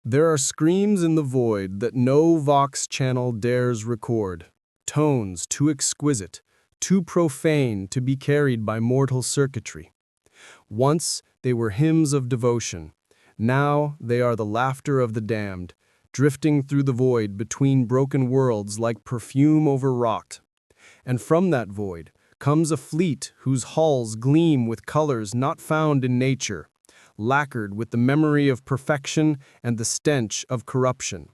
There are screams in the void that no Vox channel dares record, tones too exquisite, too profane to be carried by mortal circuitry. Once they were hymns of devotion, now they are the laughter of the damned, drifting through the void between broken worlds like perfume over rot. And from that void comes a fleet whose hulls gleam with colors not found in nature, lacquered with the memory of perfection and the stench of corruption.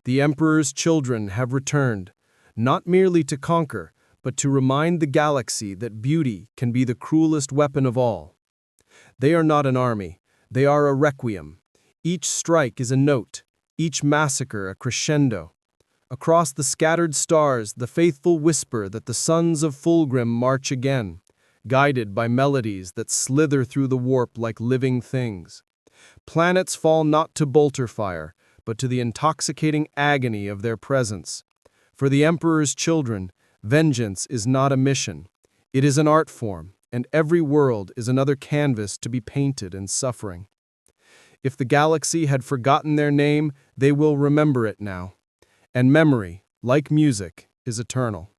The Emperor's children have returned, not merely to conquer, but to remind the galaxy that beauty can be the cruelest weapon of all. They are not an army, they are a requiem. Each strike is a note, each massacre a crescendo. Across the scattered stars, the faithful whisper that the sons of Fulgrim march again, guided by melodies that slither through the warp like living things. Planets fall not to bolter fire, but to the intoxicating agony of their presence. For the Emperor's children, vengeance is not a mission. It is an art form, and every world is another canvas to be painted in suffering. If the galaxy had forgotten their name, they will remember it now. And memory, like music, is eternal.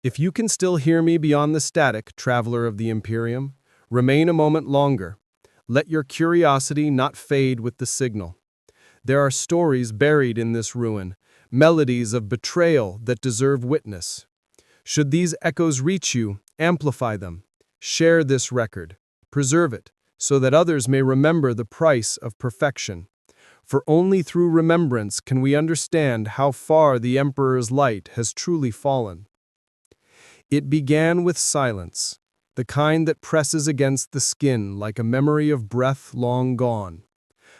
If you can still hear me beyond the static, traveler of the Imperium, remain a moment longer. Let your curiosity not fade with the signal. There are stories buried in this ruin, melodies of betrayal that deserve witness. Should these echoes reach you, amplify them. Share this record. Preserve it, so that others may remember the price of perfection. For only through remembrance can we understand how far the Emperor's light has truly fallen. It began with silence, the kind that presses against the skin like a memory of breath long gone.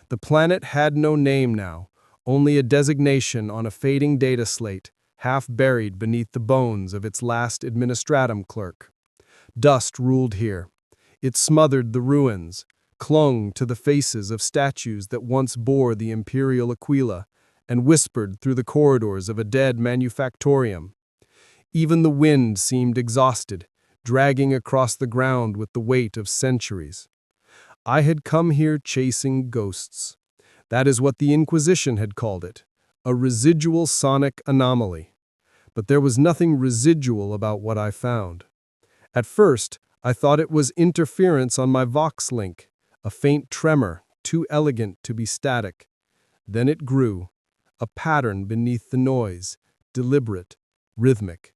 The planet had no name now, only a designation on a fading data slate, half buried beneath the bones of its last administratum clerk. Dust ruled here. It smothered the ruins, clung to the faces of statues that once bore the imperial aquila, and whispered through the corridors of a dead manufactorium. Even the wind seemed exhausted, dragging across the ground with the weight of centuries. I had come here chasing ghosts. That is what the Inquisition had called it, a residual sonic anomaly. But there was nothing residual about what I found. At first, I thought it was interference on my Vox link, a faint tremor, too elegant to be static. Then it grew, a pattern beneath the noise, deliberate, rhythmic.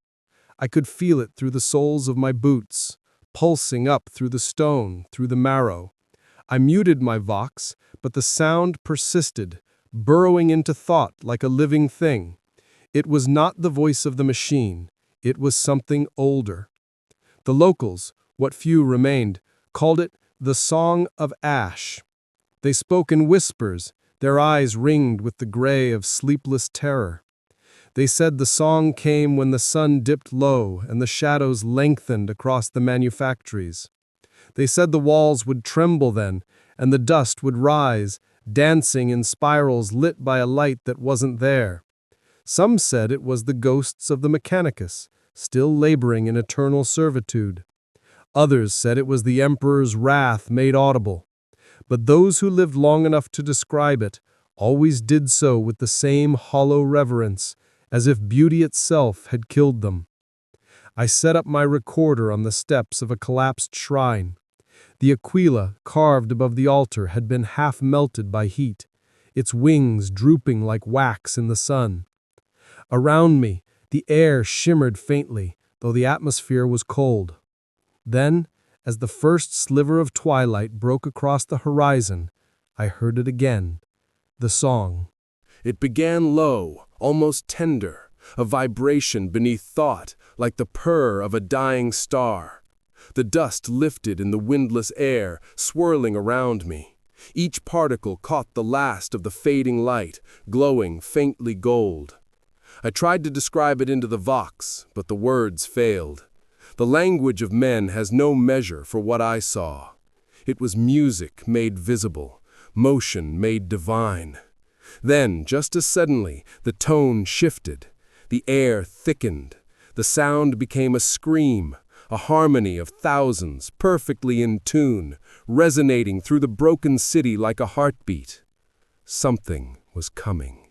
I could feel it through the soles of my boots, pulsing up through the stone, through the marrow. I muted my Vox, but the sound persisted, burrowing into thought like a living thing. It was not the voice of the machine, it was something older. The locals, what few remained, called it the Song of Ash. They spoke in whispers, their eyes ringed with the gray of sleepless terror. They said the song came when the sun dipped low and the shadows lengthened across the manufactories. They said the walls would tremble then, and the dust would rise, dancing in spirals lit by a light that wasn't there. Some said it was the ghosts of the Mechanicus, still laboring in eternal servitude. Others said it was the Emperor's wrath made audible. But those who lived long enough to describe it always did so with the same hollow reverence, as if beauty itself had killed them. I set up my recorder on the steps of a collapsed shrine. The aquila carved above the altar had been half melted by heat, its wings drooping like wax in the sun. Around me, the air shimmered faintly, though the atmosphere was cold. Then, as the first sliver of twilight broke across the horizon, I heard it again, the song. It began low, almost tender, a vibration beneath thought, like the purr of a dying star. The dust lifted in the windless air, swirling around me. Each particle caught the last of the fading light, glowing faintly gold. I tried to describe it into the Vox, but the words failed. The language of men has no measure for what I saw. It was music made visible, motion made divine. Then, just as suddenly, the tone shifted. The air thickened. The sound became a scream, a harmony of thousands, perfectly in tune, resonating through the broken city like a heartbeat. something was coming.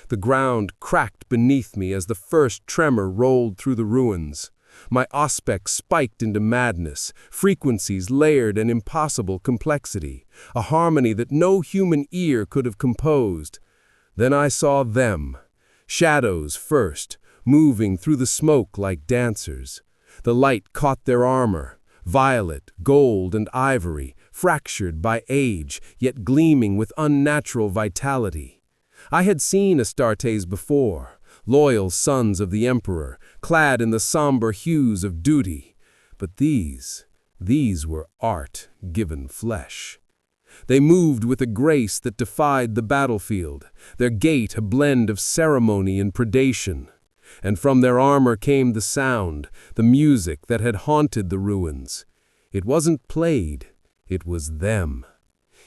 The ground cracked beneath me as the first tremor rolled through the ruins. My aspect spiked into madness, frequencies layered in impossible complexity, a harmony that no human ear could have composed. Then I saw them, shadows first, moving through the smoke like dancers. The light caught their armor, violet, gold, and ivory, fractured by age, yet gleaming with unnatural vitality. I had seen Astartes before, loyal sons of the Emperor, clad in the somber hues of duty. But these were art given flesh. They moved with a grace that defied the battlefield, their gait a blend of ceremony and predation. And from their armor came the sound, the music that had haunted the ruins. It wasn't played, it was them.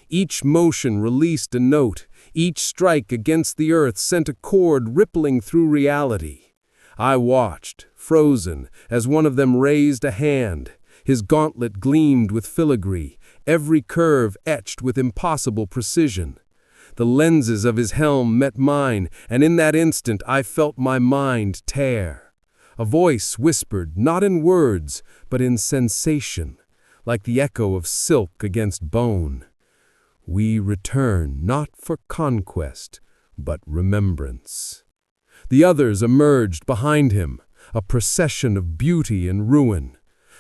Each motion released a note, each strike against the earth sent a chord rippling through reality. I watched, frozen, as one of them raised a hand. His gauntlet gleamed with filigree, every curve etched with impossible precision. The lenses of his helm met mine, and in that instant I felt my mind tear. A voice whispered, not in words, but in sensation, like the echo of silk against bone. We return not for conquest, but remembrance. The others emerged behind him, a procession of beauty and ruin.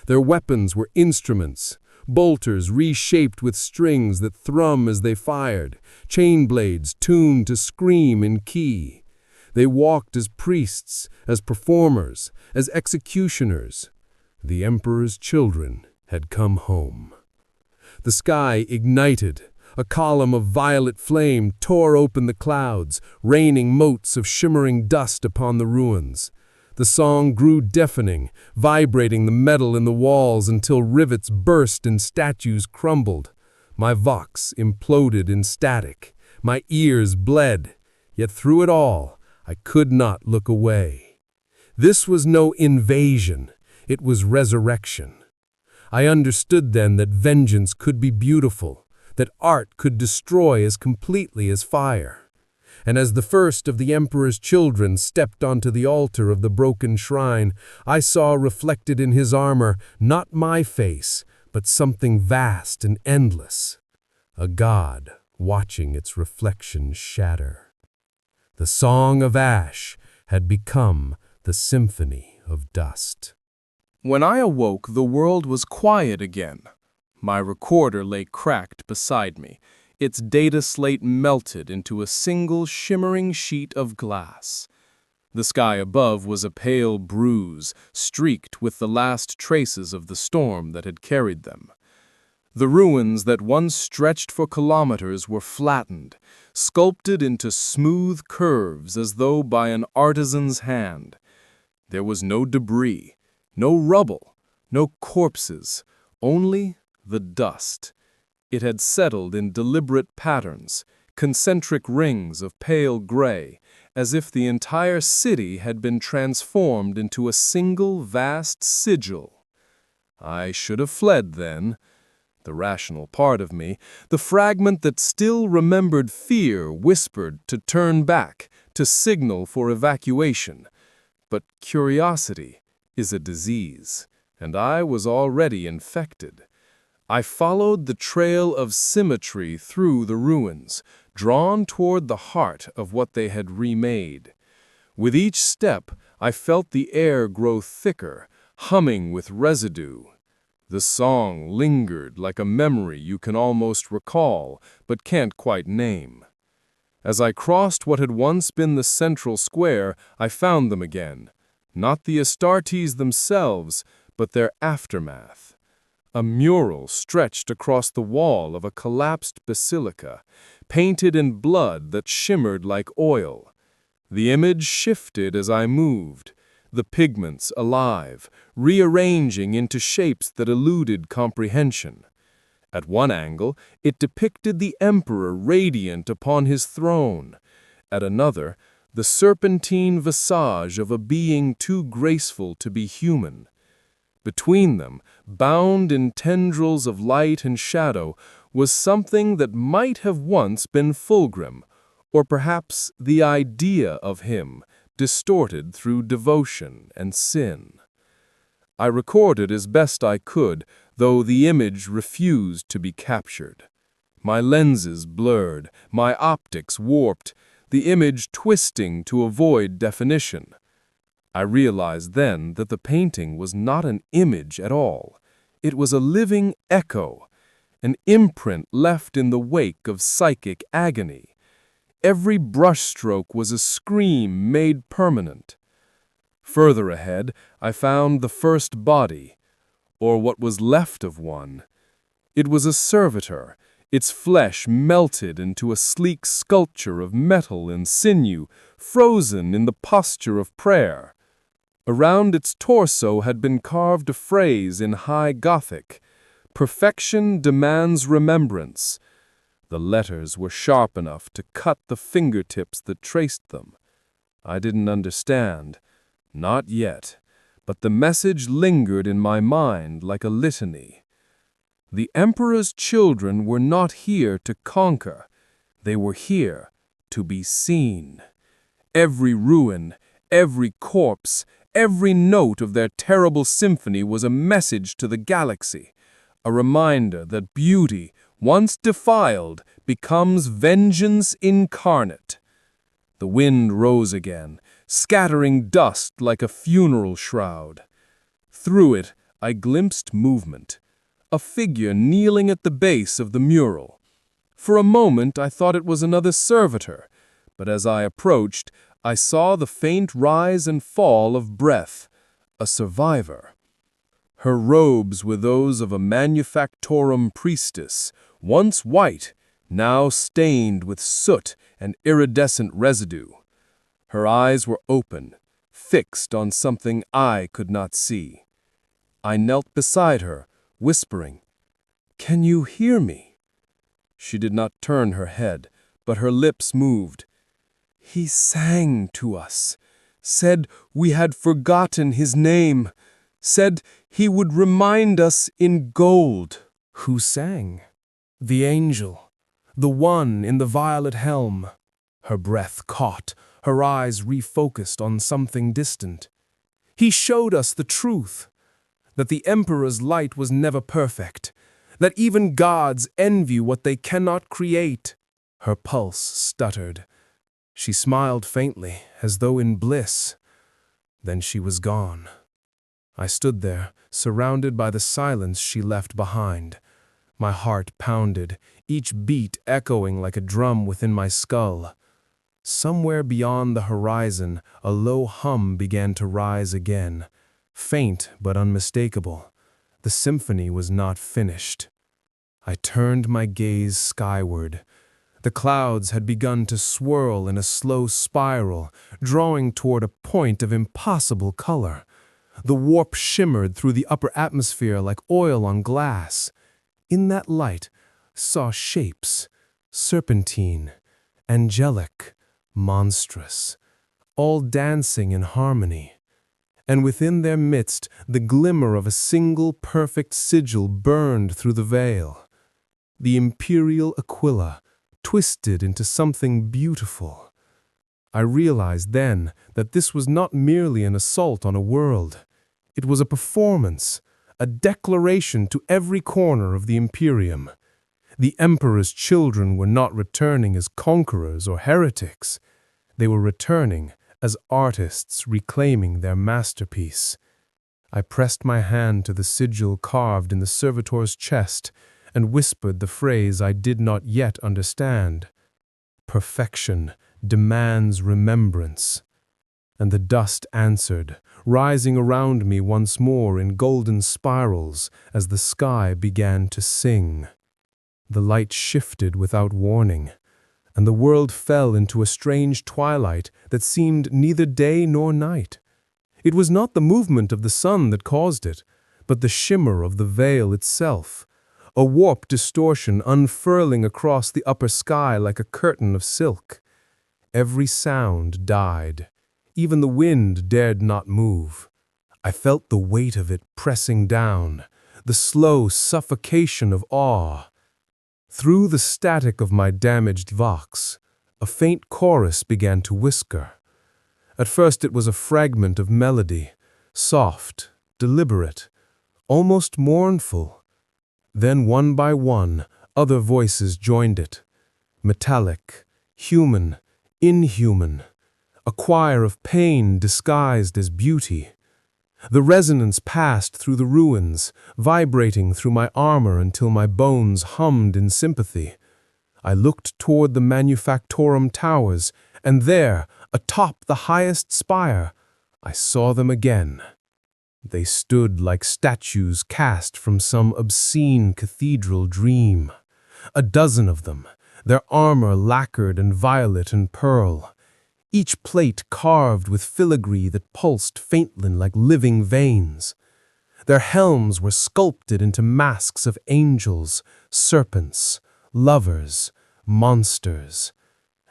Their weapons were instruments, bolters reshaped with strings that thrum as they fired, chain blades tuned to scream in key. They walked as priests, as performers, as executioners. The Emperor's children had come home. The sky ignited. A column of violet flame tore open the clouds, raining motes of shimmering dust upon the ruins. The song grew deafening, vibrating the metal in the walls until rivets burst and statues crumbled. My vox imploded in static. My ears bled. Yet through it all, I could not look away. This was no invasion. It was resurrection. I understood then that vengeance could be beautiful, that art could destroy as completely as fire. And as the first of the Emperor's children stepped onto the altar of the broken shrine, I saw reflected in his armor not my face, but something vast and endless. A god watching its reflection shatter. The Song of Ash had become the Symphony of Dust. When I awoke, the world was quiet again. My recorder lay cracked beside me, its data slate melted into a single shimmering sheet of glass. The sky above was a pale bruise, streaked with the last traces of the storm that had carried them. The ruins that once stretched for kilometers were flattened, sculpted into smooth curves as though by an artisan's hand. There was no debris, no rubble, no corpses, only the dust. It had settled in deliberate patterns, concentric rings of pale gray, as if the entire city had been transformed into a single vast sigil. I should have fled then. The rational part of me, the fragment that still remembered fear, whispered to turn back, to signal for evacuation. But curiosity is a disease, and I was already infected. I followed the trail of symmetry through the ruins, drawn toward the heart of what they had remade. With each step, I felt the air grow thicker, humming with residue. The song lingered like a memory you can almost recall, but can't quite name. As I crossed what had once been the central square, I found them again. Not the Astartes themselves, but their aftermath. A mural stretched across the wall of a collapsed basilica, painted in blood that shimmered like oil. The image shifted as I moved, the pigments alive, rearranging into shapes that eluded comprehension. At one angle, it depicted the emperor radiant upon his throne. At another, the serpentine visage of a being too graceful to be human. Between them, bound in tendrils of light and shadow, was something that might have once been Fulgrim, or perhaps the idea of him, distorted through devotion and sin. I recorded as best I could, though the image refused to be captured. My lenses blurred, my optics warped, the image twisting to avoid definition. I realized then that the painting was not an image at all. It was a living echo, an imprint left in the wake of psychic agony. Every brushstroke was a scream made permanent. Further ahead, I found the first body, or what was left of one. It was a servitor, its flesh melted into a sleek sculpture of metal and sinew, frozen in the posture of prayer. Around its torso had been carved a phrase in High Gothic: "Perfection demands remembrance." The letters were sharp enough to cut the fingertips that traced them. I didn't understand. Not yet, but the message lingered in my mind like a litany. The Emperor's children were not here to conquer. They were here to be seen. Every ruin, every corpse, every note of their terrible symphony was a message to the galaxy, a reminder that beauty, once defiled, becomes vengeance incarnate. The wind rose again, scattering dust like a funeral shroud. Through it, I glimpsed movement, a figure kneeling at the base of the mural. For a moment, I thought it was another servitor, but as I approached, I saw the faint rise and fall of breath, a survivor. Her robes were those of a manufactorum priestess, once white, now stained with soot and iridescent residue. Her eyes were open, fixed on something I could not see. I knelt beside her, whispering, "Can you hear me?" She did not turn her head, but her lips moved. "He sang to us, said we had forgotten his name, said he would remind us in gold." Who sang? The angel, the one in the violet helm. Her breath caught, her eyes refocused on something distant. He showed us the truth, that the Emperor's light was never perfect, that even gods envy what they cannot create. Her pulse stuttered. She smiled faintly, as though in bliss. Then she was gone. I stood there, surrounded by the silence she left behind. My heart pounded, each beat echoing like a drum within my skull. Somewhere beyond the horizon, a low hum began to rise again, faint but unmistakable. The symphony was not finished. I turned my gaze skyward. The clouds had begun to swirl in a slow spiral, drawing toward a point of impossible color. The warp shimmered through the upper atmosphere like oil on glass. In that light, saw shapes, serpentine, angelic, monstrous, all dancing in harmony. And within their midst, the glimmer of a single perfect sigil burned through the veil. The imperial Aquila, twisted into something beautiful. I realized then that this was not merely an assault on a world. It was a performance, a declaration to every corner of the Imperium. The Emperor's children were not returning as conquerors or heretics. They were returning as artists reclaiming their masterpiece. I pressed my hand to the sigil carved in the servitor's chest and whispered the phrase I did not yet understand. "Perfection demands remembrance." And the dust answered, rising around me once more in golden spirals as the sky began to sing. The light shifted without warning, and the world fell into a strange twilight that seemed neither day nor night. It was not the movement of the sun that caused it, but the shimmer of the veil itself, a warp distortion unfurling across the upper sky like a curtain of silk. Every sound died. Even the wind dared not move. I felt the weight of it pressing down, the slow suffocation of awe. Through the static of my damaged vox, a faint chorus began to whisper. At first it was a fragment of melody, soft, deliberate, almost mournful. Then one by one, other voices joined it. Metallic, human, inhuman, a choir of pain disguised as beauty. The resonance passed through the ruins, vibrating through my armor until my bones hummed in sympathy. I looked toward the manufactorum towers, and there, atop the highest spire, I saw them again. They stood like statues cast from some obscene cathedral dream. A dozen of them, their armor lacquered in violet and pearl, each plate carved with filigree that pulsed faintly like living veins. Their helms were sculpted into masks of angels, serpents, lovers, monsters,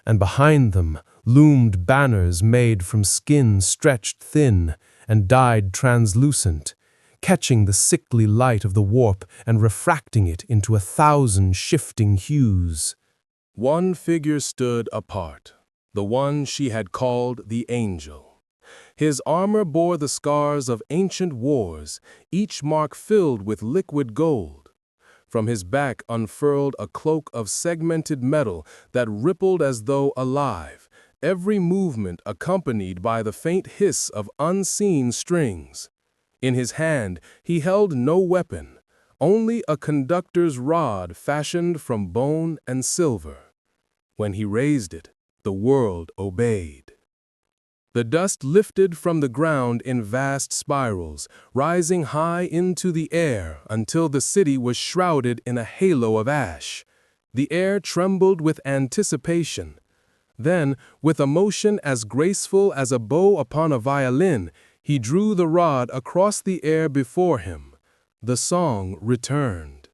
and behind them loomed banners made from skin stretched thin and dyed translucent, catching the sickly light of the warp and refracting it into 1,000 shifting hues. One figure stood apart, the one she had called the Angel. His armor bore the scars of ancient wars, each mark filled with liquid gold. From his back unfurled a cloak of segmented metal that rippled as though alive, every movement accompanied by the faint hiss of unseen strings. In his hand he held no weapon, only a conductor's rod fashioned from bone and silver. When he raised it, the world obeyed. The dust lifted from the ground in vast spirals, rising high into the air until the city was shrouded in a halo of ash. The air trembled with anticipation. Then, with a motion as graceful as a bow upon a violin, he drew the rod across the air before him. The song returned.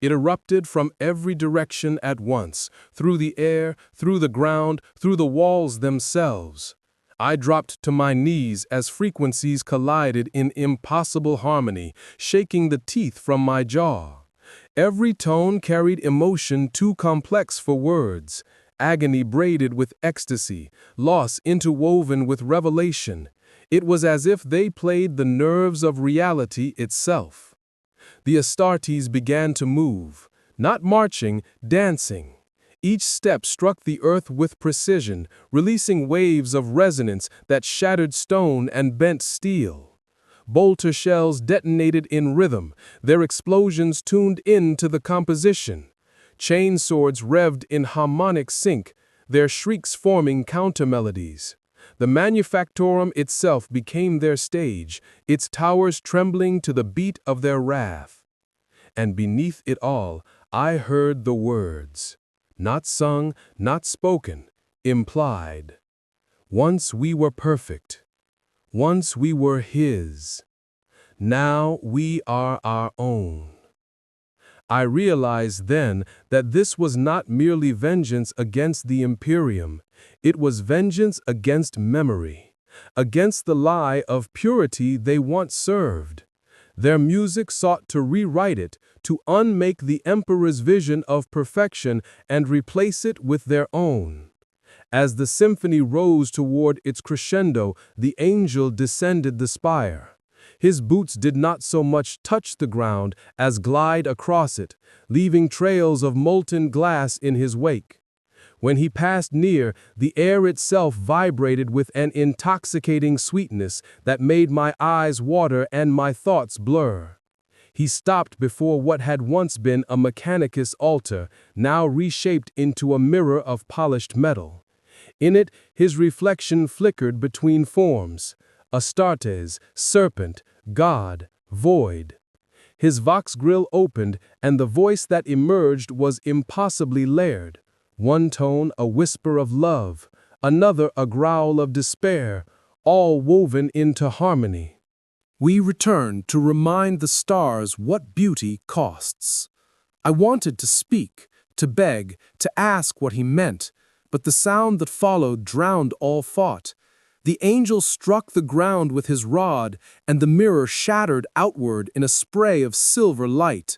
It erupted from every direction at once, through the air, through the ground, through the walls themselves. I dropped to my knees as frequencies collided in impossible harmony, shaking the teeth from my jaw. Every tone carried emotion too complex for words, agony braided with ecstasy, loss interwoven with revelation. It was as if they played the nerves of reality itself. The Astartes began to move, not marching, dancing. Each step struck the earth with precision, releasing waves of resonance that shattered stone and bent steel. Bolter shells detonated in rhythm, their explosions tuned into the composition. Chain swords revved in harmonic sync, their shrieks forming counter-melodies. The manufactorum itself became their stage, its towers trembling to the beat of their wrath. And beneath it all, I heard the words. Not sung, not spoken, implied. Once we were perfect. Once we were his. Now we are our own. I realized then that this was not merely vengeance against the Imperium. It was vengeance against memory, against the lie of purity they once served. Their music sought to rewrite it, to unmake the Emperor's vision of perfection and replace it with their own. As the symphony rose toward its crescendo, the angel descended the spire. His boots did not so much touch the ground as glide across it, leaving trails of molten glass in his wake. When he passed near, the air itself vibrated with an intoxicating sweetness that made my eyes water and my thoughts blur. He stopped before what had once been a Mechanicus altar, now reshaped into a mirror of polished metal. In it, his reflection flickered between forms: Astartes, serpent, god, void. His vox grill opened, and the voice that emerged was impossibly layered. One tone a whisper of love, another a growl of despair, all woven into harmony. We returned to remind the stars what beauty costs. I wanted to speak, to beg, to ask what he meant, but the sound that followed drowned all thought. The angel struck the ground with his rod, and the mirror shattered outward in a spray of silver light.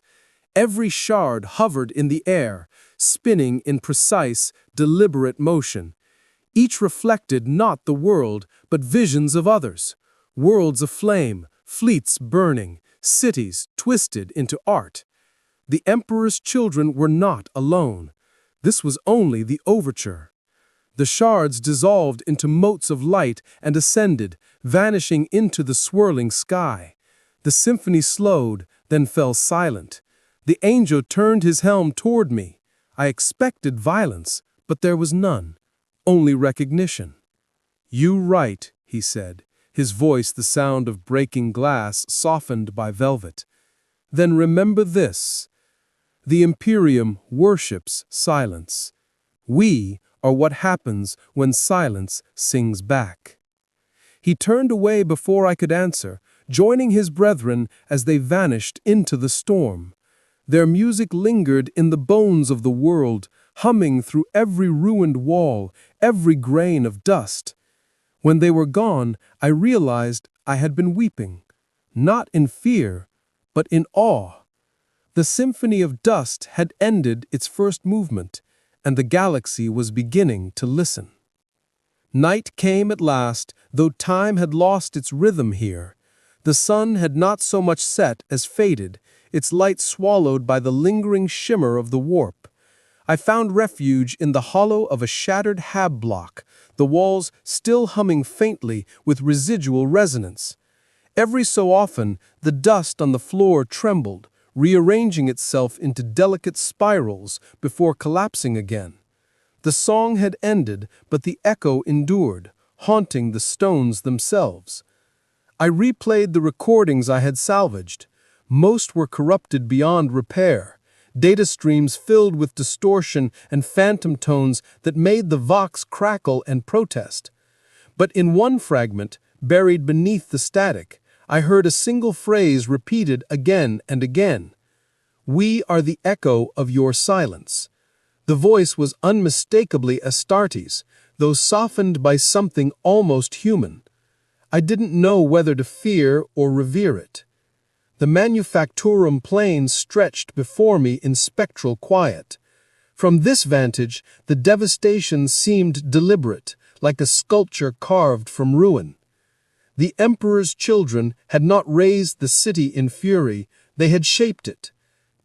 Every shard hovered in the air, spinning in precise, deliberate motion. Each reflected not the world, but visions of others. Worlds aflame, fleets burning, cities twisted into art. The Emperor's children were not alone. This was only the overture. The shards dissolved into motes of light and ascended, vanishing into the swirling sky. The symphony slowed, then fell silent. The angel turned his helm toward me. I expected violence, but there was none, only recognition. "You right," he said, his voice the sound of breaking glass softened by velvet. "Then remember this. The Imperium worships silence. We are what happens when silence sings back." He turned away before I could answer, joining his brethren as they vanished into the storm. Their music lingered in the bones of the world, humming through every ruined wall, every grain of dust. When they were gone, I realized I had been weeping, not in fear, but in awe. The symphony of dust had ended its first movement, and the galaxy was beginning to listen. Night came at last, though time had lost its rhythm here. The sun had not so much set as faded, its light swallowed by the lingering shimmer of the warp. I found refuge in the hollow of a shattered hab block, the walls still humming faintly with residual resonance. Every so often, the dust on the floor trembled, rearranging itself into delicate spirals before collapsing again. The song had ended, but the echo endured, haunting the stones themselves. I replayed the recordings I had salvaged. Most were corrupted beyond repair, data streams filled with distortion and phantom tones that made the vox crackle and protest. But in one fragment, buried beneath the static, I heard a single phrase repeated again and again. "We are the echo of your silence." The voice was unmistakably Astartes, though softened by something almost human. I didn't know whether to fear or revere it. The Manufactorum plains stretched before me in spectral quiet. From this vantage, the devastation seemed deliberate, like a sculpture carved from ruin. The Emperor's children had not raised the city in fury, they had shaped it.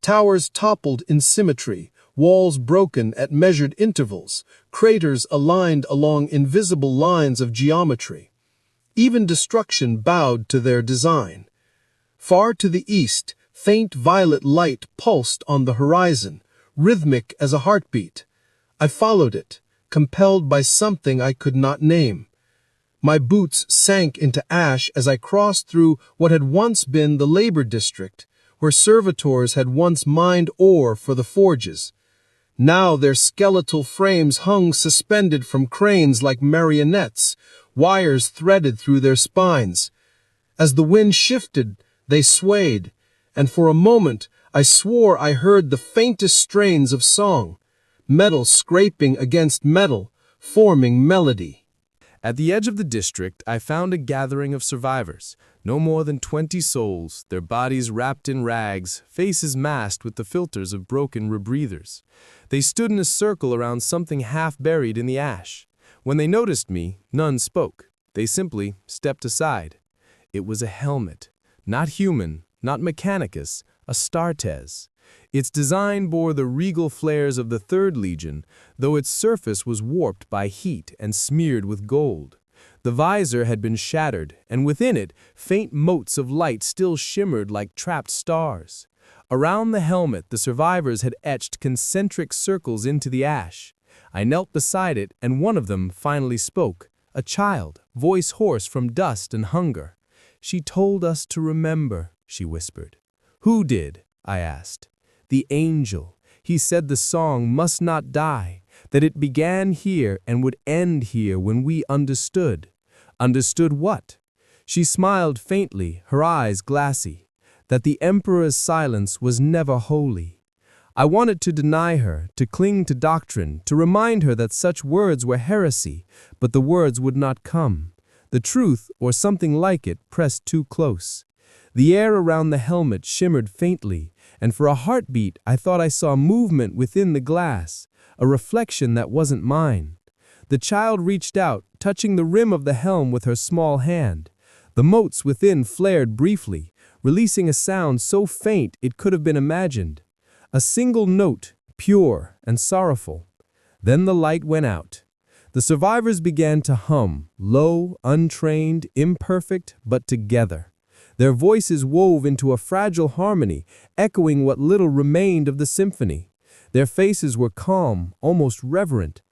Towers toppled in symmetry, walls broken at measured intervals, craters aligned along invisible lines of geometry. Even destruction bowed to their design. Far to the east, faint violet light pulsed on the horizon, rhythmic as a heartbeat. I followed it, compelled by something I could not name. My boots sank into ash as I crossed through what had once been the labor district, where servitors had once mined ore for the forges. Now their skeletal frames hung suspended from cranes like marionettes, wires threaded through their spines. As the wind shifted, they swayed, and for a moment I swore I heard the faintest strains of song, metal scraping against metal, forming melody. At the edge of the district, I found a gathering of survivors, no more than 20 souls, their bodies wrapped in rags, faces masked with the filters of broken rebreathers. They stood in a circle around something half buried in the ash. When they noticed me, none spoke. They simply stepped aside. It was a helmet. Not human, not mechanicus, Astartes. Its design bore the regal flares of the Third Legion, though its surface was warped by heat and smeared with gold. The visor had been shattered, and within it, faint motes of light still shimmered like trapped stars. Around the helmet, the survivors had etched concentric circles into the ash. I knelt beside it, and one of them finally spoke, a child, voice hoarse from dust and hunger. "She told us to remember," she whispered. "Who did?" I asked. "The angel. He said the song must not die, that it began here and would end here when we understood." "Understood what?" She smiled faintly, her eyes glassy. "That the Emperor's silence was never holy." I wanted to deny her, to cling to doctrine, to remind her that such words were heresy, but the words would not come. The truth, or something like it, pressed too close. The air around the helmet shimmered faintly, and for a heartbeat I thought I saw movement within the glass, a reflection that wasn't mine. The child reached out, touching the rim of the helm with her small hand. The motes within flared briefly, releasing a sound so faint it could have been imagined. A single note, pure and sorrowful. Then the light went out. The survivors began to hum, low, untrained, imperfect, but together. Their voices wove into a fragile harmony, echoing what little remained of the symphony. Their faces were calm, almost reverent.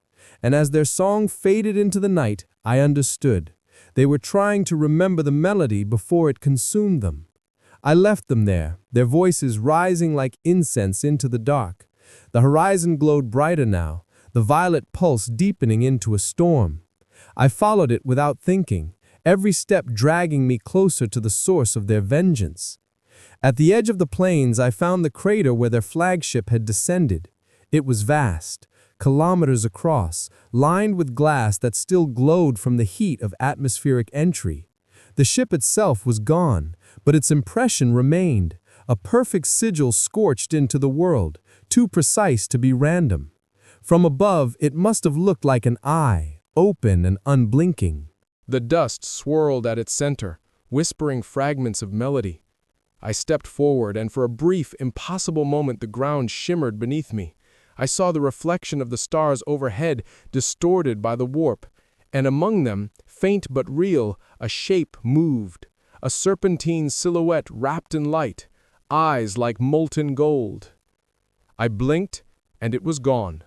And as their song faded into the night, I understood. They were trying to remember the melody before it consumed them. I left them there, their voices rising like incense into the dark. The horizon glowed brighter now, the violet pulse deepening into a storm. I followed it without thinking, every step dragging me closer to the source of their vengeance. At the edge of the plains, I found the crater where their flagship had descended. It was vast, kilometers across, lined with glass that still glowed from the heat of atmospheric entry. The ship itself was gone, but its impression remained, a perfect sigil scorched into the world, too precise to be random. From above, it must have looked like an eye, open and unblinking. The dust swirled at its center, whispering fragments of melody. I stepped forward, and for a brief, impossible moment the ground shimmered beneath me. I saw the reflection of the stars overhead distorted by the warp, and among them, faint but real, a shape moved, a serpentine silhouette wrapped in light, eyes like molten gold. I blinked, and it was gone.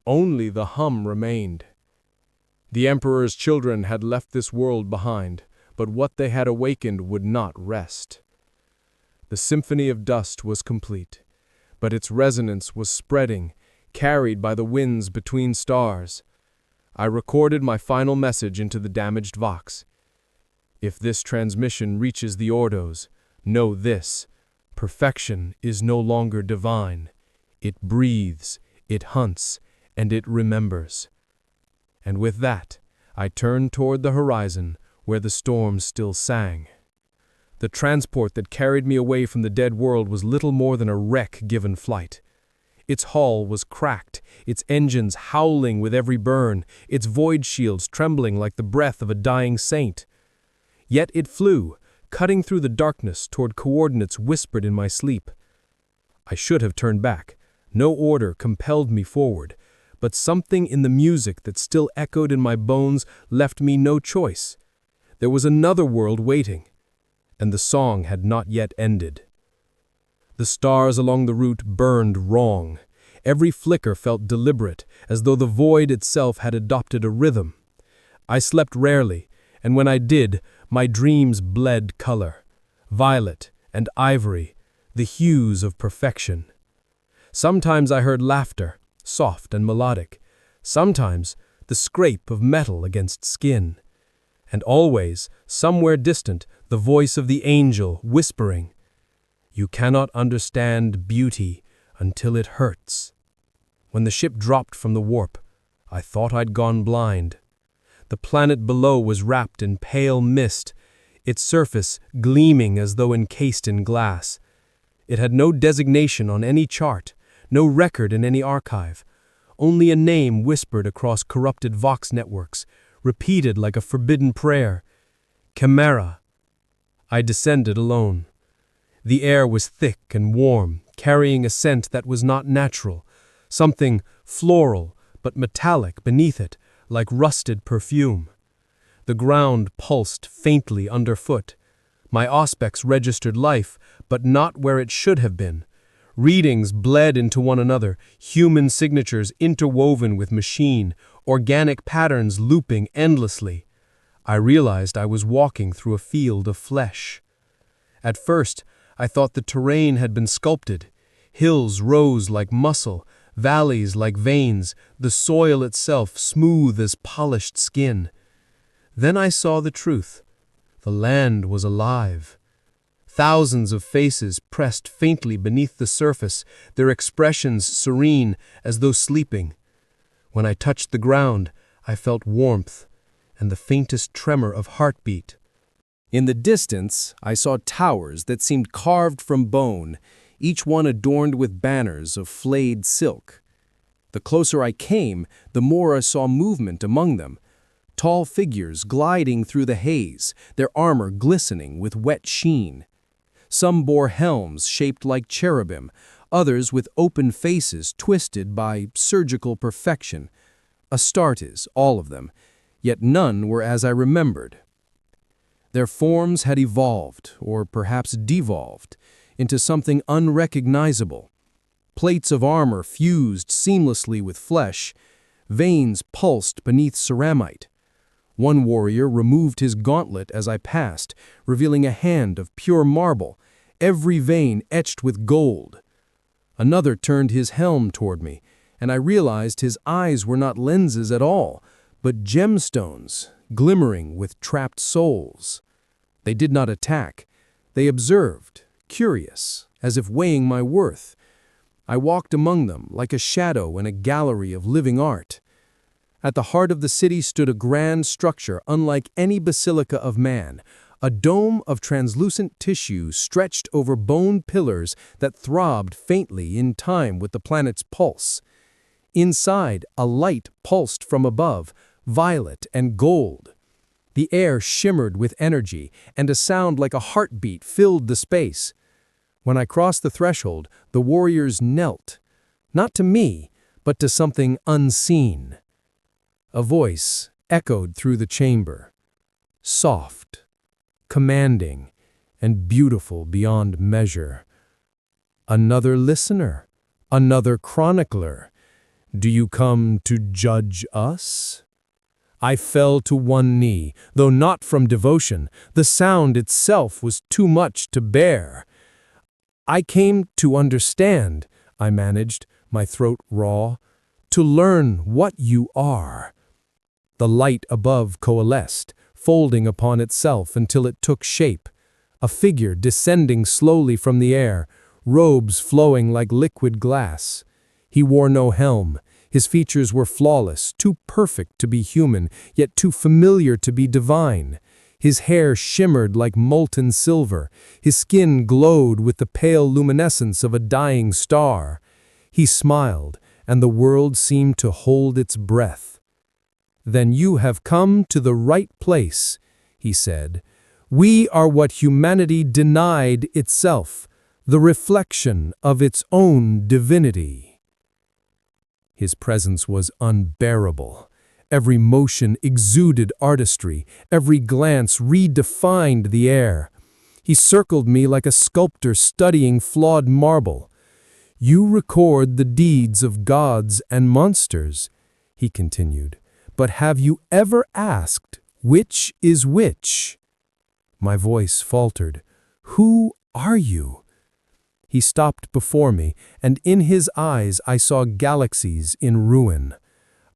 Only the hum remained. The Emperor's children had left this world behind, but what they had awakened would not rest. The symphony of dust was complete, but its resonance was spreading, carried by the winds between stars. I recorded my final message into the damaged Vox. If this transmission reaches the Ordos, know this: perfection is no longer divine. It breathes, it hunts, and it remembers. And with that, I turned toward the horizon, where the storm still sang. The transport that carried me away from the dead world was little more than a wreck given flight. Its hull was cracked, its engines howling with every burn, its void shields trembling like the breath of a dying saint. Yet it flew, cutting through the darkness toward coordinates whispered in my sleep. I should have turned back. No order compelled me forward, but something in the music that still echoed in my bones left me no choice. There was another world waiting, and the song had not yet ended. The stars along the route burned wrong. Every flicker felt deliberate, as though the void itself had adopted a rhythm. I slept rarely, and when I did, my dreams bled color. Violet and ivory, the hues of perfection. Sometimes I heard laughter, soft and melodic. Sometimes the scrape of metal against skin. And always, somewhere distant, the voice of the angel whispering, "You cannot understand beauty until it hurts." When the ship dropped from the warp, I thought I'd gone blind. The planet below was wrapped in pale mist, its surface gleaming as though encased in glass. It had no designation on any chart, no record in any archive, only a name whispered across corrupted Vox networks, repeated like a forbidden prayer. Chimera. I descended alone. The air was thick and warm, carrying a scent that was not natural, something floral but metallic beneath it, like rusted perfume. The ground pulsed faintly underfoot. My auspex registered life, but not where it should have been. Readings bled into one another, human signatures interwoven with machine, organic patterns looping endlessly. I realized I was walking through a field of flesh. At first, I thought the terrain had been sculpted. Hills rose like muscle, valleys like veins, the soil itself smooth as polished skin. Then I saw the truth. The land was alive. Thousands of faces pressed faintly beneath the surface, their expressions serene as though sleeping. When I touched the ground, I felt warmth and the faintest tremor of heartbeat. In the distance, I saw towers that seemed carved from bone, each one adorned with banners of flayed silk. The closer I came, the more I saw movement among them. Tall figures gliding through the haze, their armor glistening with wet sheen. Some bore helms shaped like cherubim, others with open faces twisted by surgical perfection. Astartes, all of them, yet none were as I remembered. Their forms had evolved, or perhaps devolved, into something unrecognizable. Plates of armor fused seamlessly with flesh, veins pulsed beneath ceramite. One warrior removed his gauntlet as I passed, revealing a hand of pure marble, every vein etched with gold. Another turned his helm toward me, and I realized his eyes were not lenses at all, but gemstones, glimmering with trapped souls. They did not attack. They observed, curious, as if weighing my worth. I walked among them like a shadow in a gallery of living art. At the heart of the city stood a grand structure unlike any basilica of man, a dome of translucent tissue stretched over bone pillars that throbbed faintly in time with the planet's pulse. Inside, a light pulsed from above, violet and gold. The air shimmered with energy, and a sound like a heartbeat filled the space. When I crossed the threshold, the warriors knelt, not to me, but to something unseen. A voice echoed through the chamber, soft, commanding, and beautiful beyond measure. Another listener, another chronicler. Do you come to judge us? I fell to one knee, though not from devotion. The sound itself was too much to bear. I came to understand, I managed, my throat raw, to learn what you are. The light above coalesced, folding upon itself until it took shape. A figure descending slowly from the air, robes flowing like liquid glass. He wore no helm. His features were flawless, too perfect to be human, yet too familiar to be divine. His hair shimmered like molten silver. His skin glowed with the pale luminescence of a dying star. He smiled, and the world seemed to hold its breath. "Then you have come to the right place," he said. "We are what humanity denied itself, the reflection of its own divinity." His presence was unbearable. Every motion exuded artistry. Every glance redefined the air. He circled me like a sculptor studying flawed marble. "You record the deeds of gods and monsters," he continued. "But have you ever asked which is which?" My voice faltered. "Who are you?" He stopped before me, and in his eyes I saw galaxies in ruin.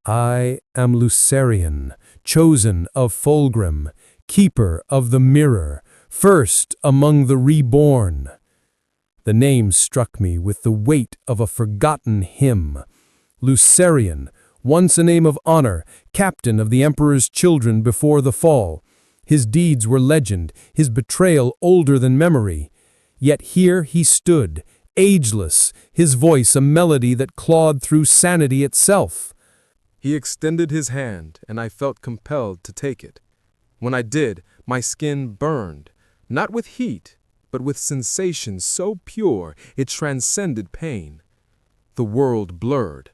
"I am Lucerian, chosen of Fulgrim, keeper of the mirror, first among the reborn." The name struck me with the weight of a forgotten hymn. Lucerian, once a name of honor, captain of the Emperor's children before the fall. His deeds were legend, his betrayal older than memory. Yet here he stood, ageless, his voice a melody that clawed through sanity itself. He extended his hand, and I felt compelled to take it. When I did, my skin burned, not with heat, but with sensation so pure it transcended pain. The world blurred,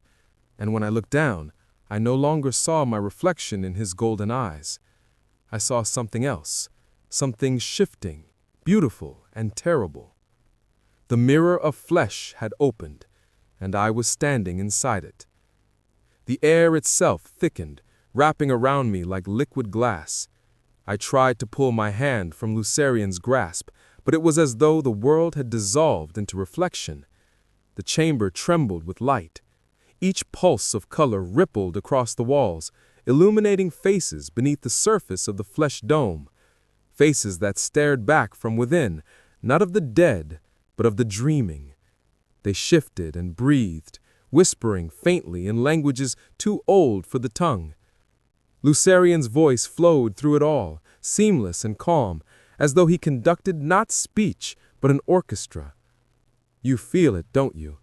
and when I looked down, I no longer saw my reflection in his golden eyes. I saw something else, something shifting, beautiful and terrible. The mirror of flesh had opened, and I was standing inside it. The air itself thickened, wrapping around me like liquid glass. I tried to pull my hand from Lucerian's grasp, but it was as though the world had dissolved into reflection. The chamber trembled with light. Each pulse of color rippled across the walls, illuminating faces beneath the surface of the flesh dome. Faces that stared back from within, not of the dead, but of the dreaming. They shifted and breathed, whispering faintly in languages too old for the tongue. Lucerian's voice flowed through it all, seamless and calm, as though he conducted not speech, but an orchestra. You feel it, don't you?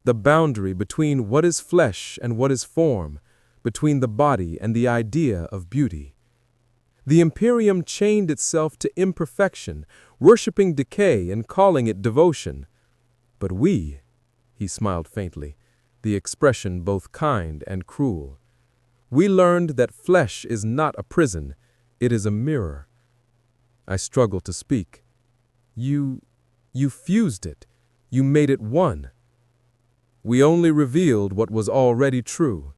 The boundary between what is flesh and what is form, between the body and the idea of beauty. The Imperium chained itself to imperfection, worshipping decay and calling it devotion. But we, he smiled faintly, the expression both kind and cruel. We learned that flesh is not a prison, it is a mirror. I struggled to speak. You fused it. You made it one. We only revealed what was already true.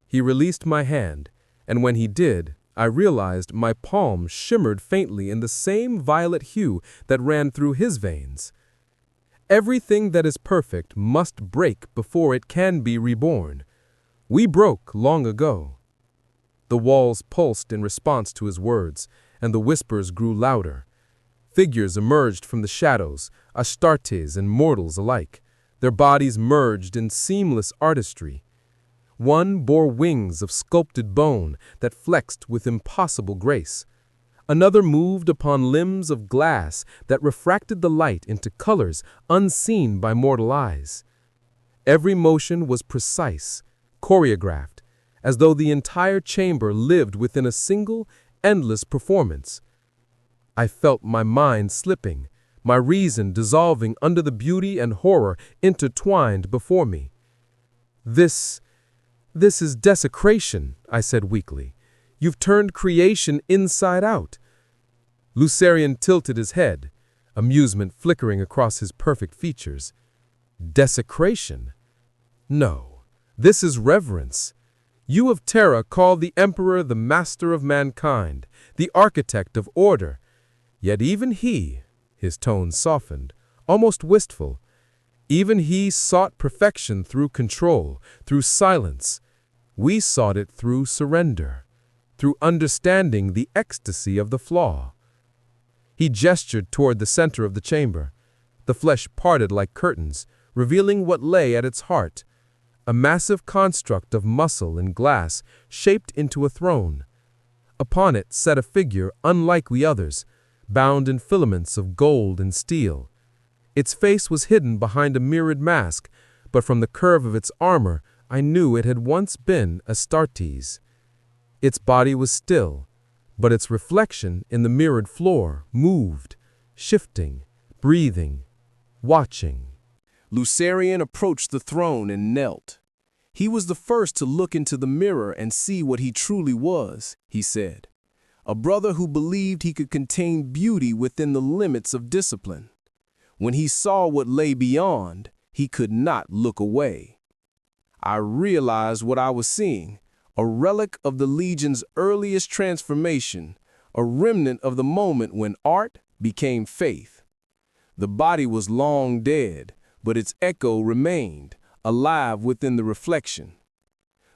He released my hand, and when he did, I realized my palm shimmered faintly in the same violet hue that ran through his veins. Everything that is perfect must break before it can be reborn. We broke long ago. The walls pulsed in response to his words, and the whispers grew louder. Figures emerged from the shadows, Astartes and mortals alike. Their bodies merged in seamless artistry. One bore wings of sculpted bone that flexed with impossible grace. Another moved upon limbs of glass that refracted the light into colors unseen by mortal eyes. Every motion was precise, choreographed, as though the entire chamber lived within a single, endless performance. I felt my mind slipping, my reason dissolving under the beauty and horror intertwined before me. This is desecration, I said weakly. You've turned creation inside out. Lucerian tilted his head, amusement flickering across his perfect features. Desecration? No, this is reverence. You of Terra call the Emperor the master of mankind, the architect of order. Yet even he, his tone softened, almost wistful, even he sought perfection through control, through silence. We sought it through surrender, through understanding the ecstasy of the flaw. He gestured toward the center of the chamber. The flesh parted like curtains, revealing what lay at its heart, a massive construct of muscle and glass shaped into a throne. Upon it sat a figure unlike the others, bound in filaments of gold and steel. Its face was hidden behind a mirrored mask, but from the curve of its armor, I knew it had once been Astartes. Its body was still, but its reflection in the mirrored floor moved, shifting, breathing, watching. Lucerian approached the throne and knelt. He was the first to look into the mirror and see what he truly was, he said. A brother who believed he could contain beauty within the limits of discipline. When he saw what lay beyond, he could not look away. I realized what I was seeing, a relic of the Legion's earliest transformation, a remnant of the moment when art became faith. The body was long dead, but its echo remained, alive within the reflection.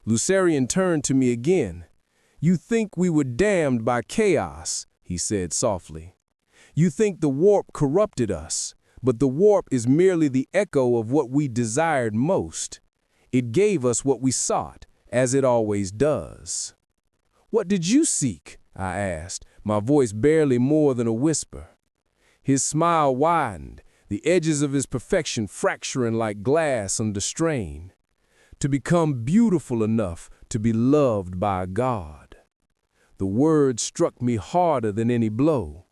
Lucerian turned to me again. You think we were damned by chaos, he said softly. You think the warp corrupted us, but the warp is merely the echo of what we desired most. It gave us what we sought, as it always does. What did you seek? I asked, my voice barely more than a whisper. His smile widened, the edges of his perfection fracturing like glass under strain. To become beautiful enough to be loved by God. The word struck me harder than any blow.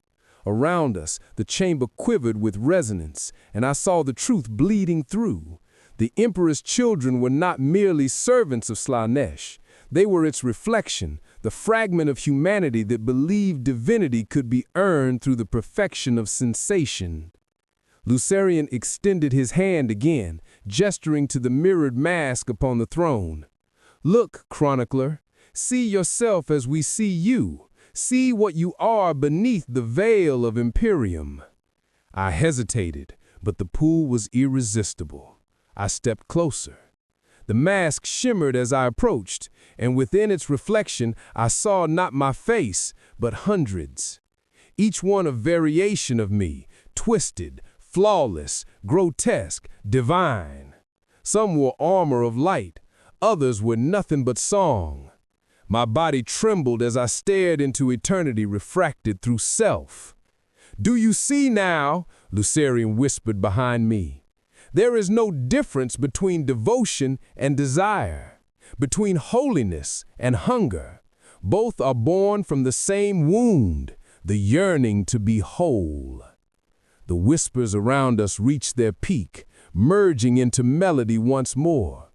Around us, the chamber quivered with resonance, and I saw the truth bleeding through. The Emperor's children were not merely servants of Slanesh. They were its reflection, the fragment of humanity that believed divinity could be earned through the perfection of sensation. Lucerian extended his hand again, gesturing to the mirrored mask upon the throne. Look, chronicler, see yourself as we see you. See what you are beneath the veil of Imperium. I hesitated, but the pull was irresistible. I stepped closer. The mask shimmered as I approached, and within its reflection I saw not my face, but hundreds. Each one a variation of me, twisted, flawless, grotesque, divine. Some wore armor of light, others were nothing but song. My body trembled as I stared into eternity refracted through self. "Do you see now?" Lucerian whispered behind me. "There is no difference between devotion and desire, between holiness and hunger. Both are born from the same wound, the yearning to be whole." The whispers around us reached their peak, merging into melody once more.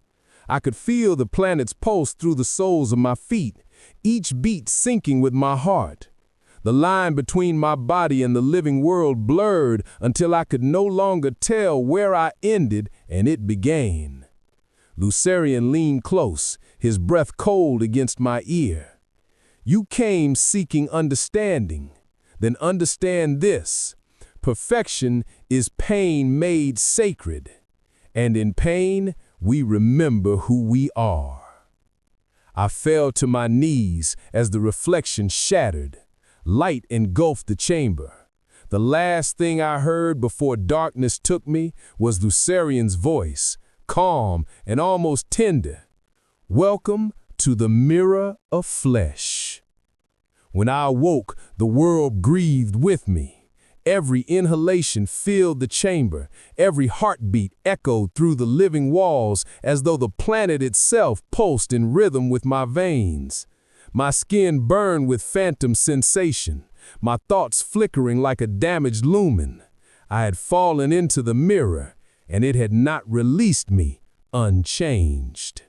I could feel the planet's pulse through the soles of my feet, each beat syncing with my heart. The line between my body and the living world blurred until I could no longer tell where I ended and it began. Lucerian leaned close, his breath cold against my ear. "You came seeking understanding. Then understand this. Perfection is pain made sacred. And in pain, we remember who we are." I fell to my knees as the reflection shattered. Light engulfed the chamber. The last thing I heard before darkness took me was Lucerian's voice, calm and almost tender. "Welcome to the mirror of flesh." When I awoke, the world breathed with me. Every inhalation filled the chamber, every heartbeat echoed through the living walls as though the planet itself pulsed in rhythm with my veins. My skin burned with phantom sensation, my thoughts flickering like a damaged lumen. I had fallen into the mirror, and it had not released me unchanged.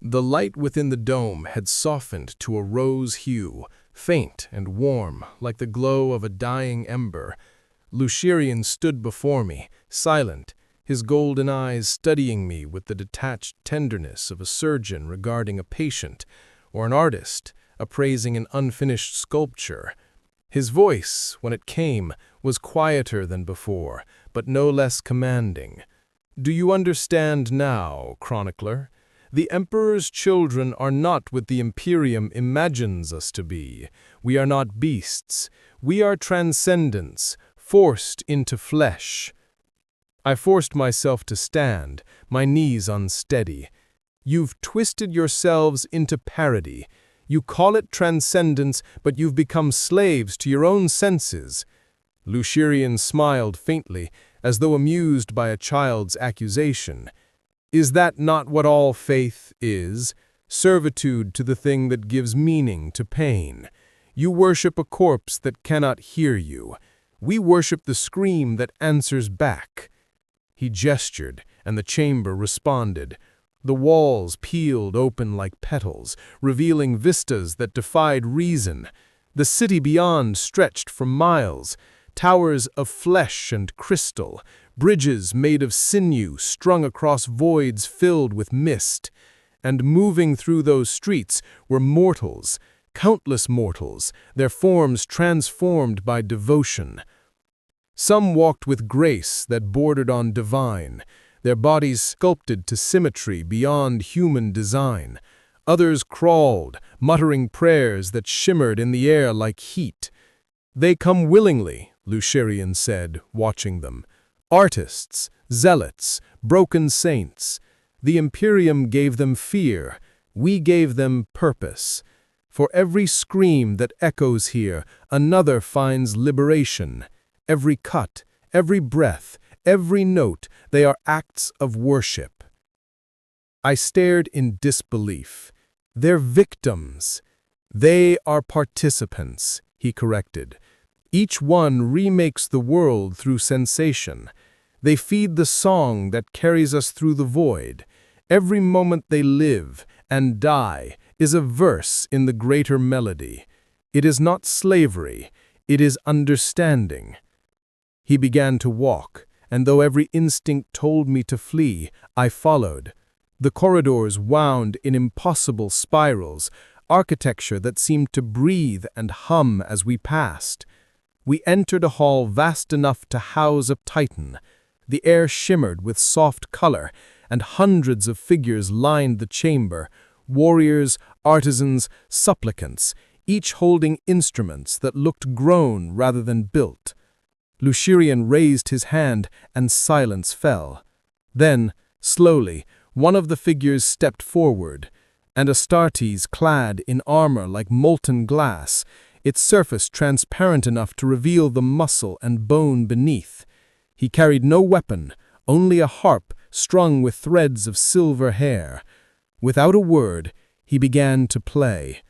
The light within the dome had softened to a rose hue, faint and warm, like the glow of a dying ember. Lucerian stood before me, silent, his golden eyes studying me with the detached tenderness of a surgeon regarding a patient, or an artist appraising an unfinished sculpture. His voice, when it came, was quieter than before, but no less commanding. "Do you understand now, chronicler? The Emperor's children are not what the Imperium imagines us to be. We are not beasts. We are transcendents, forced into flesh." I forced myself to stand, my knees unsteady. "You've twisted yourselves into parody. You call it transcendence, but you've become slaves to your own senses." Lucerian smiled faintly, as though amused by a child's accusation. "Is that not what all faith is? Servitude to the thing that gives meaning to pain. You worship a corpse that cannot hear you. We worship the scream that answers back." He gestured, and the chamber responded. The walls peeled open like petals, revealing vistas that defied reason. The city beyond stretched for miles, towers of flesh and crystal, bridges made of sinew strung across voids filled with mist. And moving through those streets were mortals, countless mortals, their forms transformed by devotion. Some walked with grace that bordered on divine, their bodies sculpted to symmetry beyond human design. Others crawled, muttering prayers that shimmered in the air like heat. "They come willingly," Lucerian said, watching them. "Artists, zealots, broken saints. The Imperium gave them fear, we gave them purpose. For every scream that echoes here, another finds liberation. Every cut, every breath, every note, they are acts of worship." I stared in disbelief. "They're victims." "They are participants," he corrected. "Each one remakes the world through sensation. They feed the song that carries us through the void. Every moment they live and die is a verse in the greater melody. It is not slavery, it is understanding." He began to walk, and though every instinct told me to flee, I followed. The corridors wound in impossible spirals, architecture that seemed to breathe and hum as we passed. We entered a hall vast enough to house a titan. The air shimmered with soft color, and hundreds of figures lined the chamber, warriors, artisans, supplicants, each holding instruments that looked grown rather than built. Lucerian raised his hand, and silence fell. Then, slowly, one of the figures stepped forward, and Astartes clad in armor like molten glass, its surface transparent enough to reveal the muscle and bone beneath. He carried no weapon, only a harp strung with threads of silver hair. Without a word, he began to play.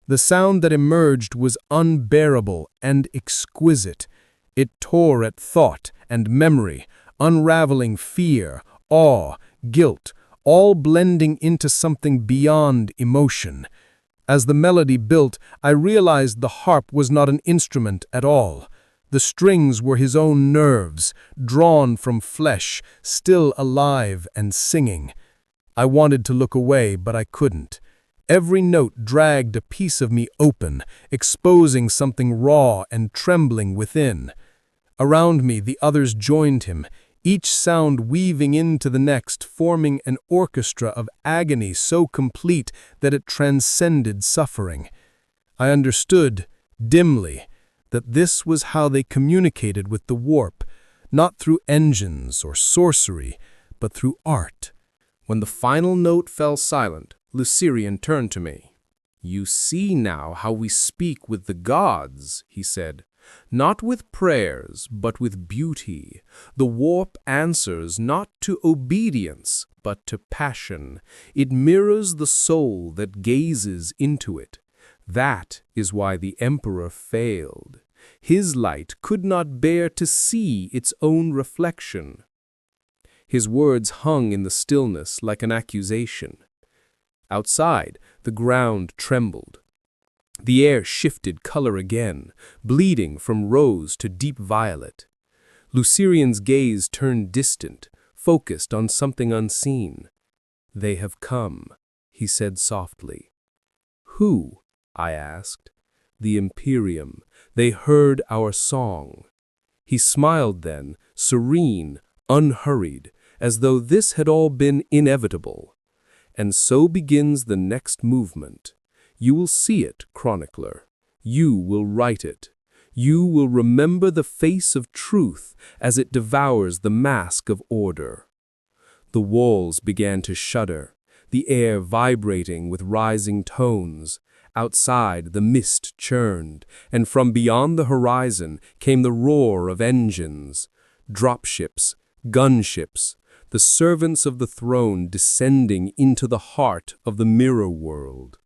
The sound that emerged was unbearable and exquisite. It tore at thought and memory, unraveling fear, awe, guilt, all blending into something beyond emotion. As the melody built, I realized the harp was not an instrument at all. The strings were his own nerves, drawn from flesh, still alive and singing. I wanted to look away, but I couldn't. Every note dragged a piece of me open, exposing something raw and trembling within. Around me, the others joined him, each sound weaving into the next, forming an orchestra of agony so complete that it transcended suffering. I understood, dimly, that this was how they communicated with the warp, not through engines or sorcery, but through art. When the final note fell silent, Lucerian turned to me. "You see now how we speak with the gods," he said. "Not with prayers, but with beauty. The warp answers not to obedience, but to passion. It mirrors the soul that gazes into it. That is why the Emperor failed. His light could not bear to see its own reflection." His words hung in the stillness like an accusation. Outside, the ground trembled. The air shifted color again, bleeding from rose to deep violet. Lucerian's gaze turned distant, focused on something unseen. "They have come," he said softly. "Who?" I asked. "The Imperium. They heard our song." He smiled then, serene, unhurried, as though this had all been inevitable. "And so begins the next movement. You will see it, chronicler. You will write it. You will remember the face of truth as it devours the mask of order." The walls began to shudder, the air vibrating with rising tones. Outside, the mist churned, and from beyond the horizon came the roar of engines, dropships, gunships, the servants of the throne descending into the heart of the mirror world.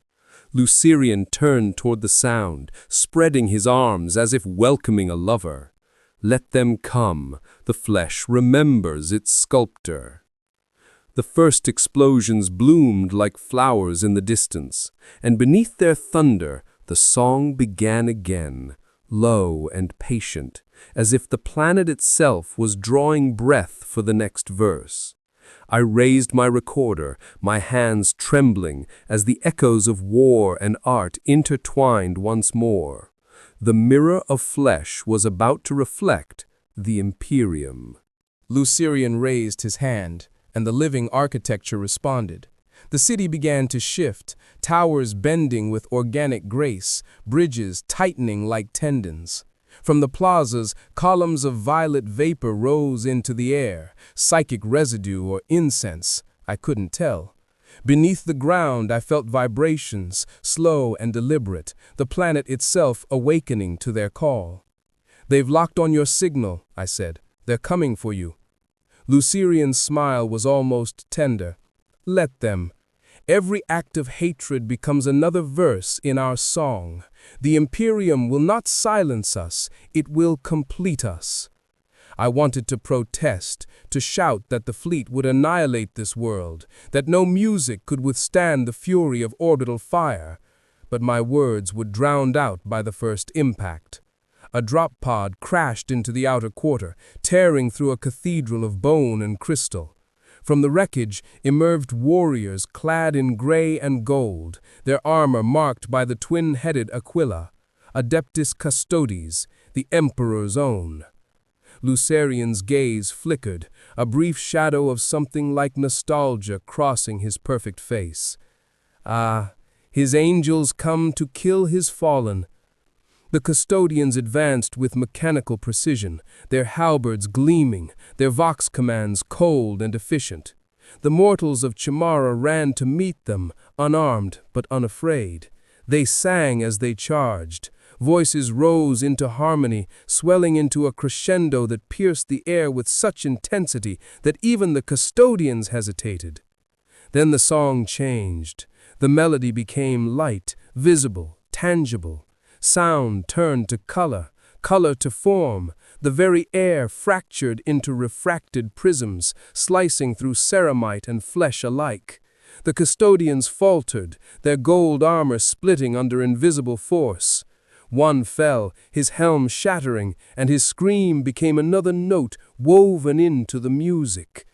Lucerian turned toward the sound, spreading his arms as if welcoming a lover. "Let them come, the flesh remembers its sculptor." The first explosions bloomed like flowers in the distance, and beneath their thunder, the song began again, low and patient, as if the planet itself was drawing breath for the next verse. I raised my recorder, my hands trembling as the echoes of war and art intertwined once more. The mirror of flesh was about to reflect the Imperium. Lucerian raised his hand, and the living architecture responded. The city began to shift, towers bending with organic grace, bridges tightening like tendons. From the plazas, columns of violet vapor rose into the air, psychic residue or incense, I couldn't tell. Beneath the ground, I felt vibrations, slow and deliberate, the planet itself awakening to their call. "They've locked on your signal," I said. "They're coming for you." Lucerian's smile was almost tender. "Let them. Every act of hatred becomes another verse in our song. The Imperium will not silence us, it will complete us." I wanted to protest, to shout that the fleet would annihilate this world, that no music could withstand the fury of orbital fire. But my words were drowned out by the first impact. A drop pod crashed into the outer quarter, tearing through a cathedral of bone and crystal. From the wreckage emerged warriors clad in gray and gold, their armor marked by the twin-headed Aquila, Adeptus Custodes, the Emperor's own. Lucerian's gaze flickered, a brief shadow of something like nostalgia crossing his perfect face. Ah, his angels come to kill his fallen. The custodians advanced with mechanical precision, their halberds gleaming, their vox commands cold and efficient. The mortals of Chimara ran to meet them, unarmed but unafraid. They sang as they charged, Voices rose into harmony, swelling into a crescendo that pierced the air with such intensity that even the custodians hesitated. Then the song changed. The melody became light, visible, tangible. Sound turned to color, color to form. The very air fractured into refracted prisms, slicing through ceramite and flesh alike. The custodians faltered, their gold armor splitting under invisible force. One fell, his helm shattering, and his scream became another note woven into the music.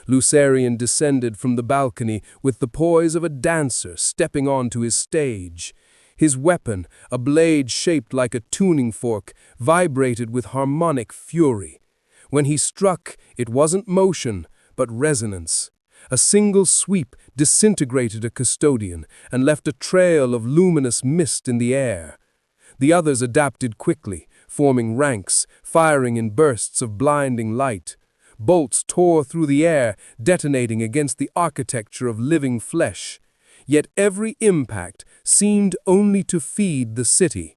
Lucerian descended from the balcony with the poise of a dancer stepping onto his stage. His weapon, a blade shaped like a tuning fork, vibrated with harmonic fury. When he struck, it wasn't motion, but resonance. A single sweep disintegrated a custodian and left a trail of luminous mist in the air. The others adapted quickly, forming ranks, firing in bursts of blinding light. Bolts tore through the air, detonating against the architecture of living flesh. Yet every impact seemed only to feed the city.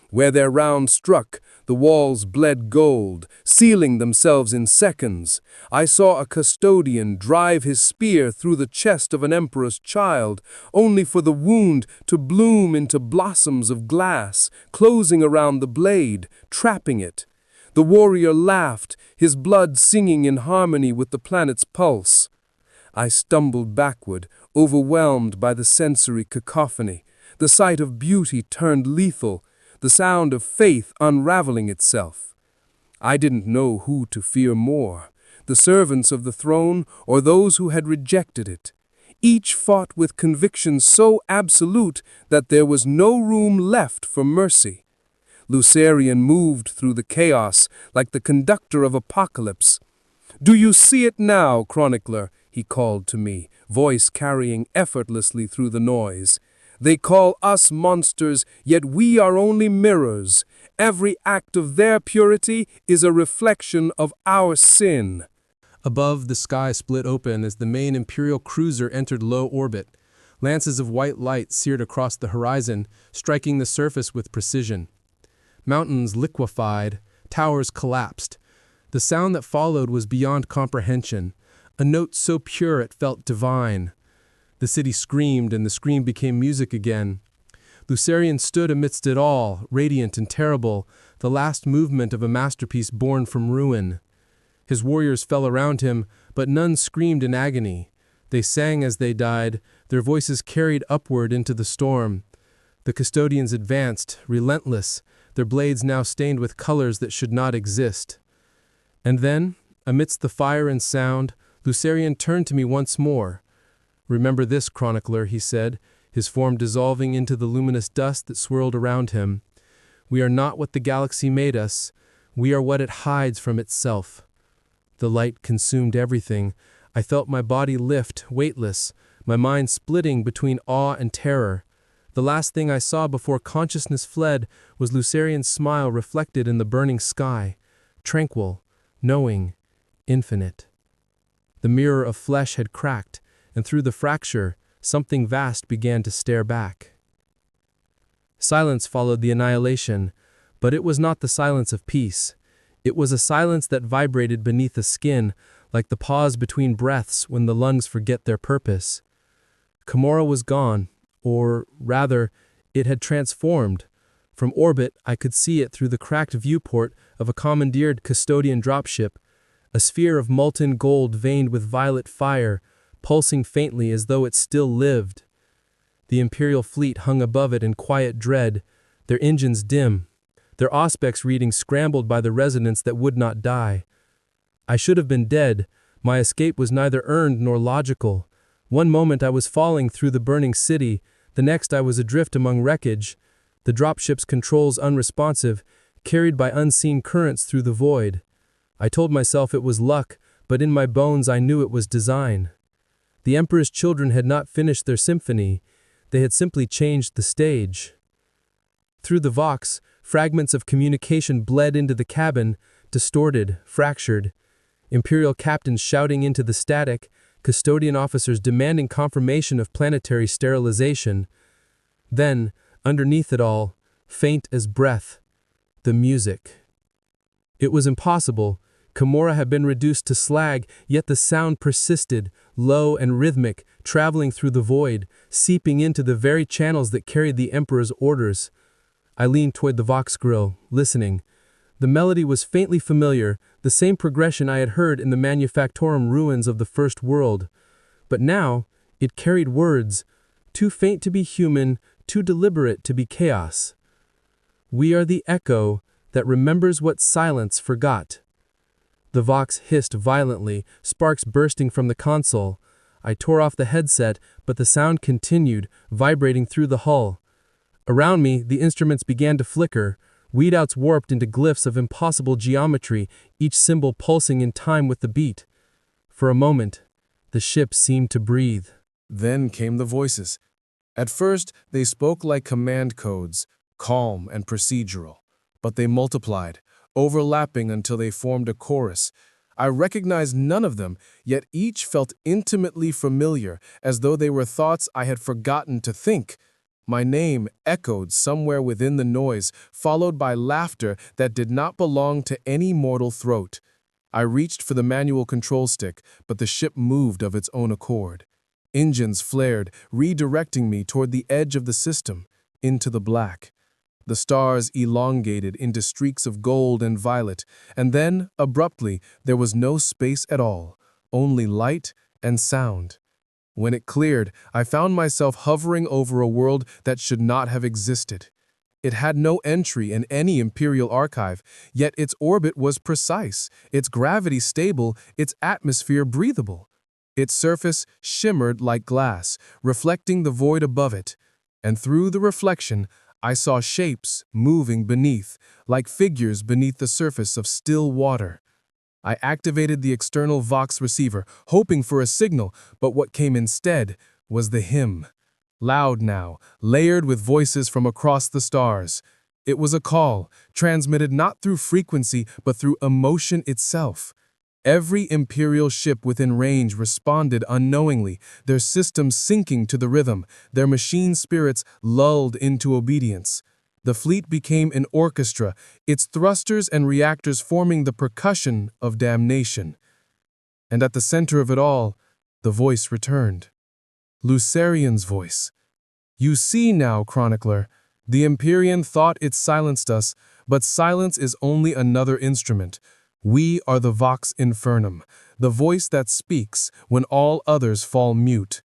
Where their rounds struck, the walls bled gold, sealing themselves in seconds. I saw a custodian drive his spear through the chest of an emperor's child, only for the wound to bloom into blossoms of glass, closing around the blade, trapping it. The warrior laughed, his blood singing in harmony with the planet's pulse. I stumbled backward, overwhelmed by the sensory cacophony. The sight of beauty turned lethal, the sound of faith unraveling itself. I didn't know who to fear more, the servants of the throne or those who had rejected it. Each fought with conviction so absolute that there was no room left for mercy. Lucerian moved through the chaos like the conductor of apocalypse. "Do you see it now, chronicler?" he called to me, voice carrying effortlessly through the noise. "They call us monsters, yet we are only mirrors. Every act of their purity is a reflection of our sin." Above, the sky split open as the main Imperial cruiser entered low orbit. Lances of white light seared across the horizon, striking the surface with precision. Mountains liquefied, towers collapsed. The sound that followed was beyond comprehension, a note so pure it felt divine. The city screamed, and the scream became music again. Lucerian stood amidst it all, radiant and terrible, the last movement of a masterpiece born from ruin. His warriors fell around him, but none screamed in agony. They sang as they died, their voices carried upward into the storm. The custodians advanced, relentless, their blades now stained with colors that should not exist. And then, amidst the fire and sound, Lucerian turned to me once more. "Remember this, chronicler," he said, his form dissolving into the luminous dust that swirled around him. "We are not what the galaxy made us. We are what it hides from itself." The light consumed everything. I felt my body lift, weightless, my mind splitting between awe and terror. The last thing I saw before consciousness fled was Lucerian's smile reflected in the burning sky, tranquil, knowing, infinite. The mirror of flesh had cracked, and through the fracture, something vast began to stare back. Silence followed the annihilation, but it was not the silence of peace. It was a silence that vibrated beneath the skin, like the pause between breaths when the lungs forget their purpose. Camorra was gone, or rather, it had transformed. From orbit, I could see it through the cracked viewport of a commandeered custodian dropship, a sphere of molten gold veined with violet fire, pulsing faintly as though it still lived. The Imperial fleet hung above it in quiet dread, their engines dim, their auspex readings scrambled by the resonance that would not die. I should have been dead. My escape was neither earned nor logical. One moment I was falling through the burning city, the next I was adrift among wreckage, the dropship's controls unresponsive, carried by unseen currents through the void. I told myself it was luck, but in my bones I knew it was design. The Emperor's children had not finished their symphony, they had simply changed the stage. Through the Vox, fragments of communication bled into the cabin, distorted, fractured. Imperial captains shouting into the static, custodian officers demanding confirmation of planetary sterilization. Then, underneath it all, faint as breath. The music. It was impossible. Kimura had been reduced to slag, yet the sound persisted, low and rhythmic, traveling through the void, seeping into the very channels that carried the Emperor's orders. I leaned toward the Vox grill, listening. The melody was faintly familiar, the same progression I had heard in the Manufactorum ruins of the First World. But now, it carried words, too faint to be human, too deliberate to be chaos. We are the echo that remembers what silence forgot. The Vox hissed violently, sparks bursting from the console. I tore off the headset, but the sound continued, vibrating through the hull. Around me, the instruments began to flicker, readouts warped into glyphs of impossible geometry, each symbol pulsing in time with the beat. For a moment, the ship seemed to breathe. Then came the voices. At first, they spoke like command codes, calm and procedural, but they multiplied, overlapping until they formed a chorus. I recognized none of them, yet each felt intimately familiar, as though they were thoughts I had forgotten to think. My name echoed somewhere within the noise, followed by laughter that did not belong to any mortal throat. I reached for the manual control stick, but the ship moved of its own accord. Engines flared, redirecting me toward the edge of the system, into the black. The stars elongated into streaks of gold and violet, and then, abruptly, there was no space at all, only light and sound. When it cleared, I found myself hovering over a world that should not have existed. It had no entry in any Imperial archive, yet its orbit was precise, its gravity stable, its atmosphere breathable. Its surface shimmered like glass, reflecting the void above it, and through the reflection, I saw shapes moving beneath, like figures beneath the surface of still water. I activated the external Vox receiver, hoping for a signal, but what came instead was the hymn. Loud now, layered with voices from across the stars. It was a call, transmitted not through frequency, but through emotion itself. Every Imperial ship within range responded unknowingly, their systems syncing to the rhythm, their machine spirits lulled into obedience. The fleet became an orchestra, its thrusters and reactors forming the percussion of damnation. And at the center of it all, the voice returned. Lucerian's voice. You see now, Chronicler, the Imperium thought it silenced us, but silence is only another instrument. We are the Vox Infernum, the voice that speaks when all others fall mute.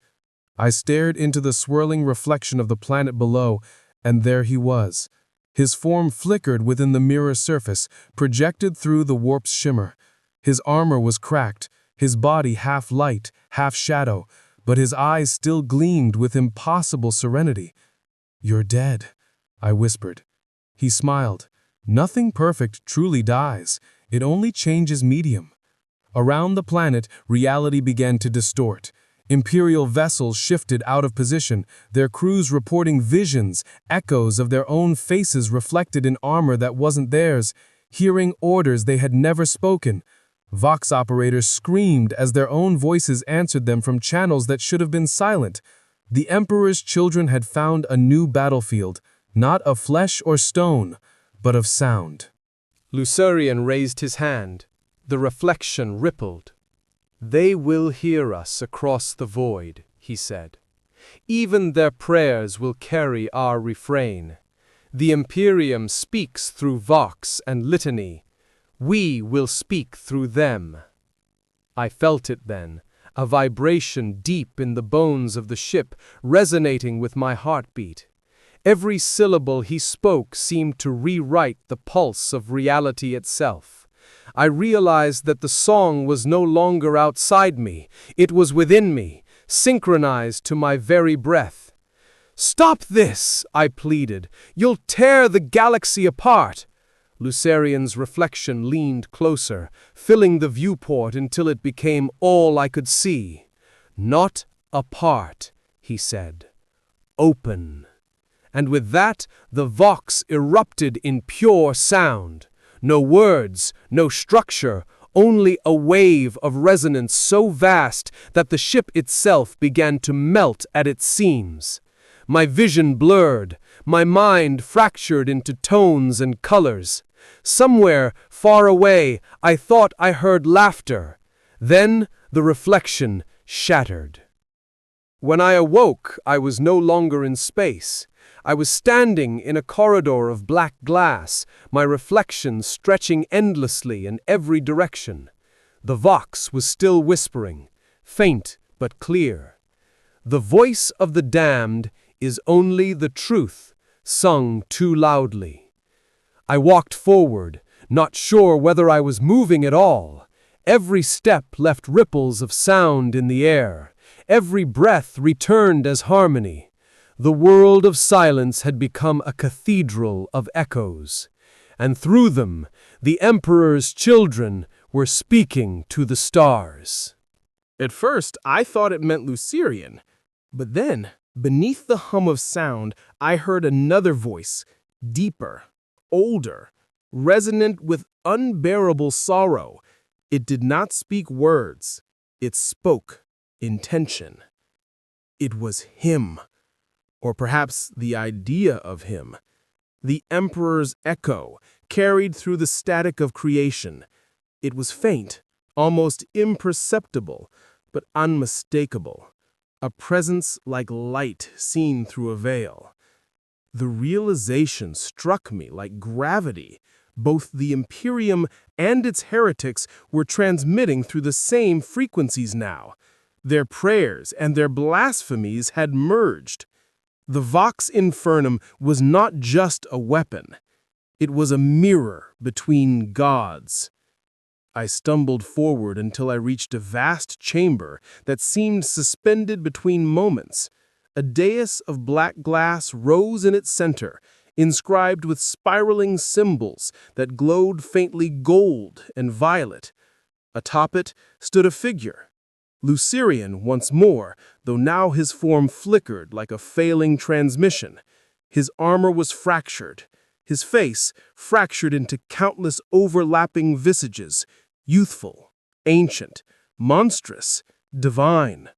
I stared into the swirling reflection of the planet below, and there he was. His form flickered within the mirror surface, projected through the warp's shimmer. His armor was cracked, his body half light, half shadow, but his eyes still gleamed with impossible serenity. "You're dead," I whispered. He smiled. "Nothing perfect truly dies. It only changes medium." Around the planet, reality began to distort. Imperial vessels shifted out of position, their crews reporting visions, echoes of their own faces reflected in armor that wasn't theirs, hearing orders they had never spoken. Vox operators screamed as their own voices answered them from channels that should have been silent. The Emperor's children had found a new battlefield, not of flesh or stone, but of sound. Lucerian raised his hand. The reflection rippled. "They will hear us across the void," he said. "Even their prayers will carry our refrain. The Imperium speaks through Vox and Litany. We will speak through them." I felt it then, a vibration deep in the bones of the ship, resonating with my heartbeat. Every syllable he spoke seemed to rewrite the pulse of reality itself. I realized that the song was no longer outside me, it was within me, synchronized to my very breath. "Stop this," I pleaded. "You'll tear the galaxy apart." Lucerian's reflection leaned closer, filling the viewport until it became all I could see. "Not apart," he said. "Open." And with that, the Vox erupted in pure sound. No words, no structure, only a wave of resonance so vast that the ship itself began to melt at its seams. my vision blurred, my mind fractured into tones and colors. Somewhere, far away, I thought I heard laughter. Then the reflection shattered. When I awoke, I was no longer in space. I was standing in a corridor of black glass, my reflection stretching endlessly in every direction. The vox was still whispering, faint but clear. The voice of the damned is only the truth, sung too loudly. I walked forward, not sure whether I was moving at all. Every step left ripples of sound in the air. Every breath returned as harmony. The world of silence had become a cathedral of echoes, and through them, the Emperor's children were speaking to the stars. At first, I thought it meant Lucerian, but then, beneath the hum of sound, I heard another voice, deeper, older, resonant with unbearable sorrow. It did not speak words. It spoke intention. It was him, or perhaps the idea of him, the Emperor's echo, carried through the static of creation. It was faint, almost imperceptible, but unmistakable, a presence like light seen through a veil. The realization struck me like gravity. Both the Imperium and its heretics were transmitting through the same frequencies now. Their prayers and their blasphemies had merged. The Vox Infernum was not just a weapon. It was a mirror between gods. I stumbled forward until I reached a vast chamber that seemed suspended between moments. A dais of black glass rose in its center, inscribed with spiraling symbols that glowed faintly gold and violet. Atop it stood a figure, Lucerian once more, though now his form flickered like a failing transmission. His armor was fractured, his face fractured into countless overlapping visages, youthful, ancient, monstrous, divine.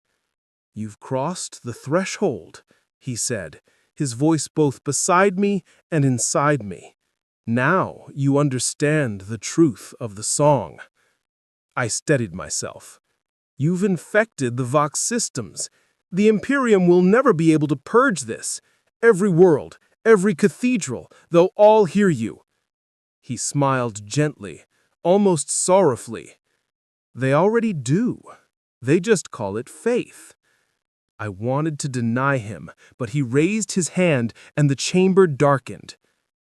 "You've crossed the threshold," he said, his voice both beside me and inside me. "Now you understand the truth of the song." I steadied myself. "You've infected the Vox systems. The Imperium will never be able to purge this. Every world, every cathedral, they'll all hear you." He smiled gently, almost sorrowfully. "They already do. They just call it faith." I wanted to deny him, but he raised his hand and the chamber darkened.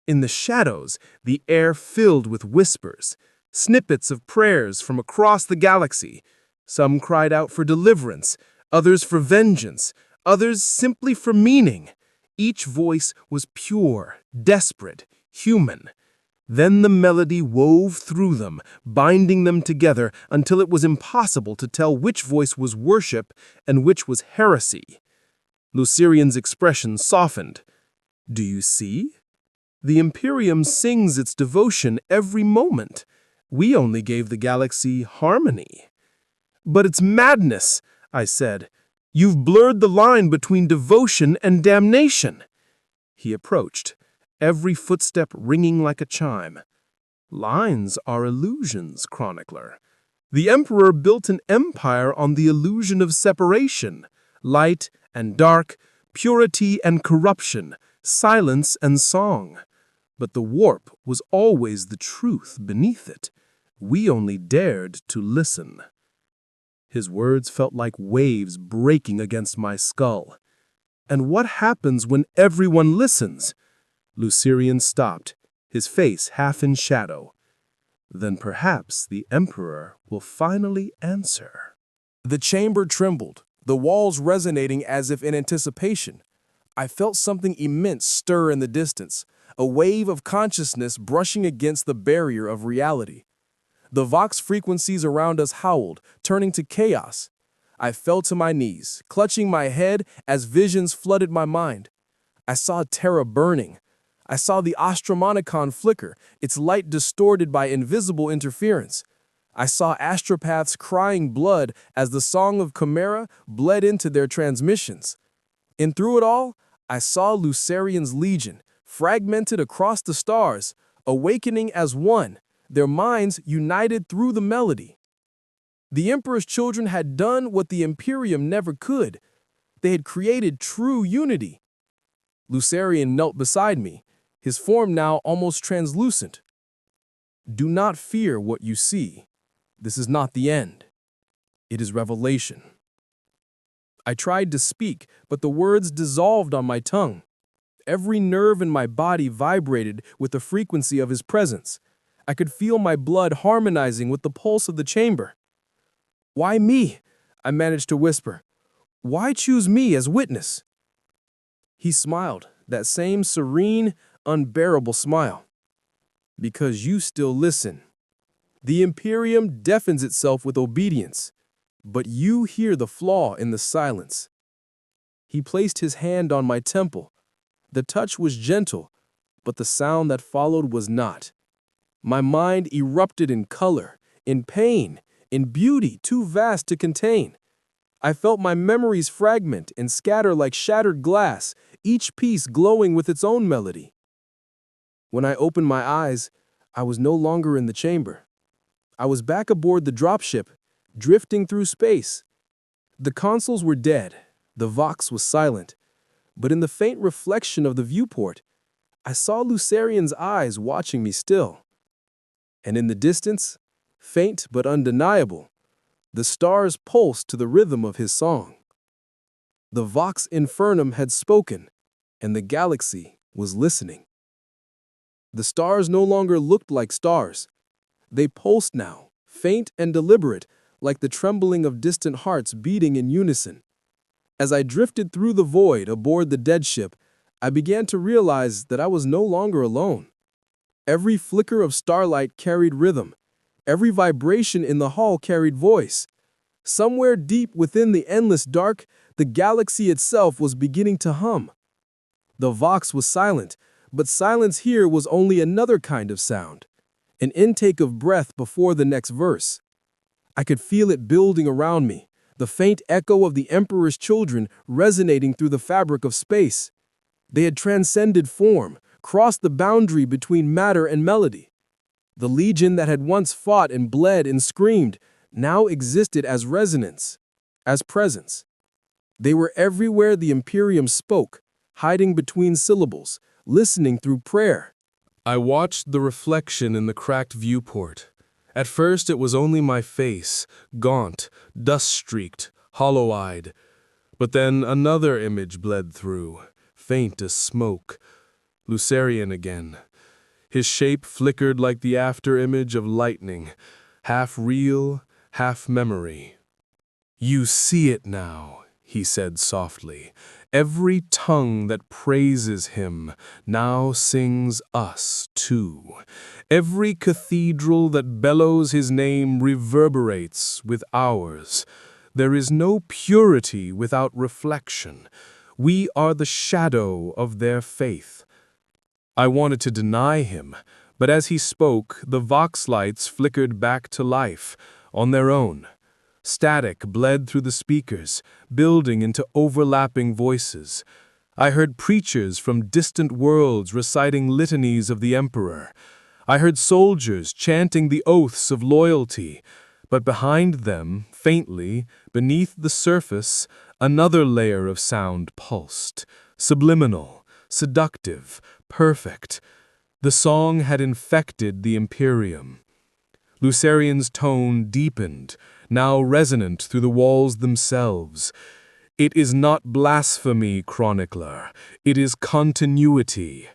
In the shadows, the air filled with whispers, snippets of prayers from across the galaxy. Some cried out for deliverance, others for vengeance, others simply for meaning. Each voice was pure, desperate, human. Then the melody wove through them, binding them together until it was impossible to tell which voice was worship and which was heresy. Lucerian's expression softened. "Do you see? The Imperium sings its devotion every moment. We only gave the galaxy harmony." "But it's madness," I said. "You've blurred the line between devotion and damnation." He approached, every footstep ringing like a chime. "Lines are illusions, chronicler. The Emperor built an empire on the illusion of separation, light and dark, purity and corruption, silence and song. But the warp was always the truth beneath it. We only dared to listen." His words felt like waves breaking against my skull. "And what happens when everyone listens?" Lucerian stopped, his face half in shadow. "Then perhaps the Emperor will finally answer." The chamber trembled, the walls resonating as if in anticipation. I felt something immense stir in the distance, a wave of consciousness brushing against the barrier of reality. The Vox frequencies around us howled, turning to chaos. I fell to my knees, clutching my head as visions flooded my mind. I saw Terra burning. I saw the Astromonicon flicker, its light distorted by invisible interference. I saw astropaths crying blood as the song of Chimera bled into their transmissions. And through it all, I saw Lucerian's legion, fragmented across the stars, awakening as one, their minds united through the melody. The Emperor's children had done what the Imperium never could. They had created true unity. Lucerian knelt beside me, his form now almost translucent. Do not fear what you see. This is not the end. It is revelation. I tried to speak, but the words dissolved on my tongue. Every nerve in my body vibrated with the frequency of his presence. I could feel my blood harmonizing with the pulse of the chamber. Why me? I managed to whisper. Why choose me as witness? He smiled, that same serene, unbearable smile. Because you still listen. The Imperium deafens itself with obedience, but you hear the flaw in the silence. He placed his hand on my temple. The touch was gentle, but the sound that followed was not. My mind erupted in color, in pain, in beauty too vast to contain. I felt my memories fragment and scatter like shattered glass, each piece glowing with its own melody. When I opened my eyes, I was no longer in the chamber. I was back aboard the dropship, drifting through space. The consoles were dead, the Vox was silent, but in the faint reflection of the viewport, I saw Lucerian's eyes watching me still. And in the distance, faint but undeniable, the stars pulsed to the rhythm of his song. The Vox Infernum had spoken, and the galaxy was listening. The stars no longer looked like stars. They pulsed now, faint and deliberate, like the trembling of distant hearts beating in unison. As I drifted through the void aboard the dead ship, I began to realize that I was no longer alone. Every flicker of starlight carried rhythm. Every vibration in the hall carried voice. Somewhere deep within the endless dark, the galaxy itself was beginning to hum. The Vox was silent, but silence here was only another kind of sound, an intake of breath before the next verse. I could feel it building around me, the faint echo of the Emperor's children resonating through the fabric of space. They had transcended form, crossed the boundary between matter and melody. The legion that had once fought and bled and screamed now existed as resonance, as presence. They were everywhere the Imperium spoke, hiding between syllables, listening through prayer. I watched the reflection in the cracked viewport. At first it was only my face, gaunt, dust-streaked, hollow-eyed. But then another image bled through, faint as smoke. Lucerian again. His shape flickered like the after-image of lightning, half real, half memory. "You see it now," he said softly. "Every tongue that praises him now sings us too. Every cathedral that bellows his name reverberates with ours. There is no purity without reflection. We are the shadow of their faith." I wanted to deny him, but as he spoke, the Vox lights flickered back to life, on their own. Static bled through the speakers, building into overlapping voices. I heard preachers from distant worlds reciting litanies of the Emperor. I heard soldiers chanting the oaths of loyalty, but behind them, faintly, beneath the surface, another layer of sound pulsed, subliminal, seductive, perfect. The song had infected the Imperium. Lucerian's tone deepened, now resonant through the walls themselves. "It is not blasphemy, chronicler. It is continuity.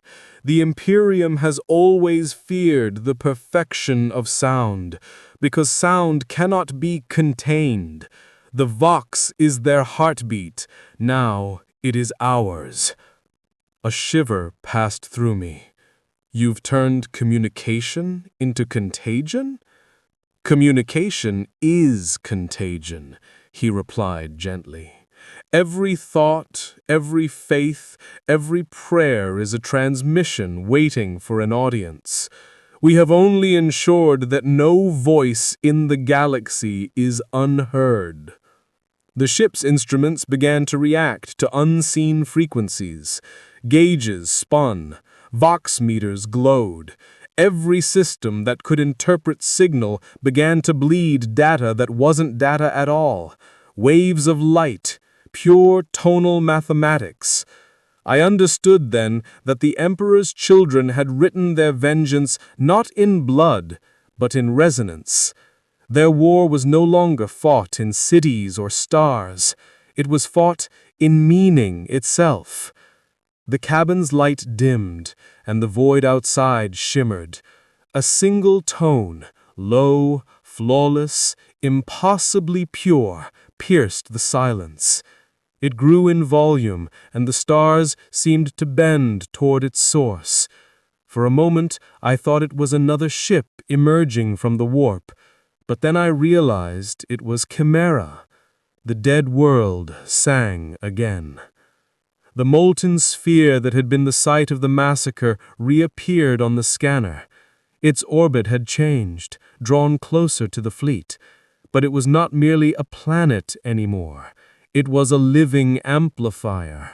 The Imperium has always feared the perfection of sound, because sound cannot be contained. The Vox is their heartbeat. Now it is ours." A shiver passed through me. "You've turned communication into contagion?" "Communication is contagion," he replied gently. "Every thought, every faith, every prayer is a transmission waiting for an audience. We have only ensured that no voice in the galaxy is unheard." The ship's instruments began to react to unseen frequencies. Gauges spun, vox meters glowed. Every system that could interpret signal began to bleed data that wasn't data at all. Waves of light, pure tonal mathematics. I understood then that the Emperor's children had written their vengeance not in blood, but in resonance. Their war was no longer fought in cities or stars. It was fought in meaning itself. The cabin's light dimmed, and the void outside shimmered. A single tone, low, flawless, impossibly pure, pierced the silence. It grew in volume, and the stars seemed to bend toward its source. For a moment, I thought it was another ship emerging from the warp, but then I realized it was Chimera. The dead world sang again. The molten sphere that had been the site of the massacre reappeared on the scanner. Its orbit had changed, drawn closer to the fleet, but it was not merely a planet anymore. It was a living amplifier.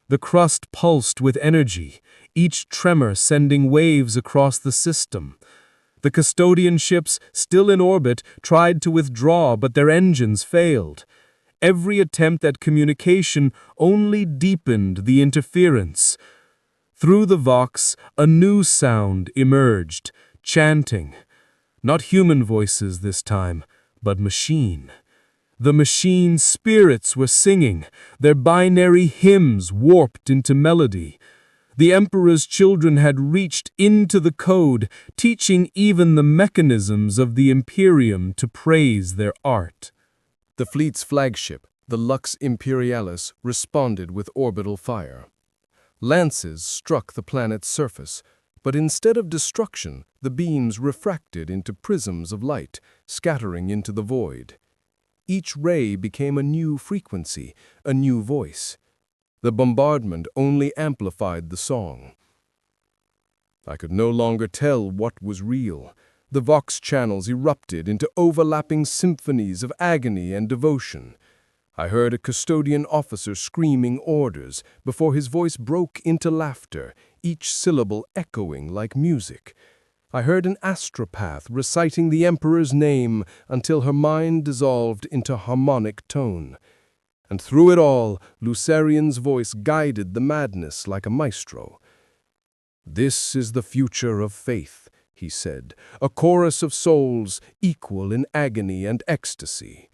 The crust pulsed with energy, each tremor sending waves across the system. The custodian ships, still in orbit, tried to withdraw, but their engines failed. Every attempt at communication only deepened the interference. Through the vox, a new sound emerged, chanting. Not human voices this time, but machine. The machine spirits were singing, their binary hymns warped into melody. The Emperor's children had reached into the code, teaching even the mechanisms of the Imperium to praise their art. The fleet's flagship, the Lux Imperialis, responded with orbital fire. Lances struck the planet's surface, but instead of destruction, the beams refracted into prisms of light, scattering into the void. Each ray became a new frequency, a new voice. The bombardment only amplified the song. I could no longer tell what was real. The vox channels erupted into overlapping symphonies of agony and devotion. I heard a custodian officer screaming orders before his voice broke into laughter, each syllable echoing like music. I heard an astropath reciting the Emperor's name until her mind dissolved into harmonic tone. And through it all, Lucerian's voice guided the madness like a maestro. "This is the future of faith," he said, "a chorus of souls equal in agony and ecstasy.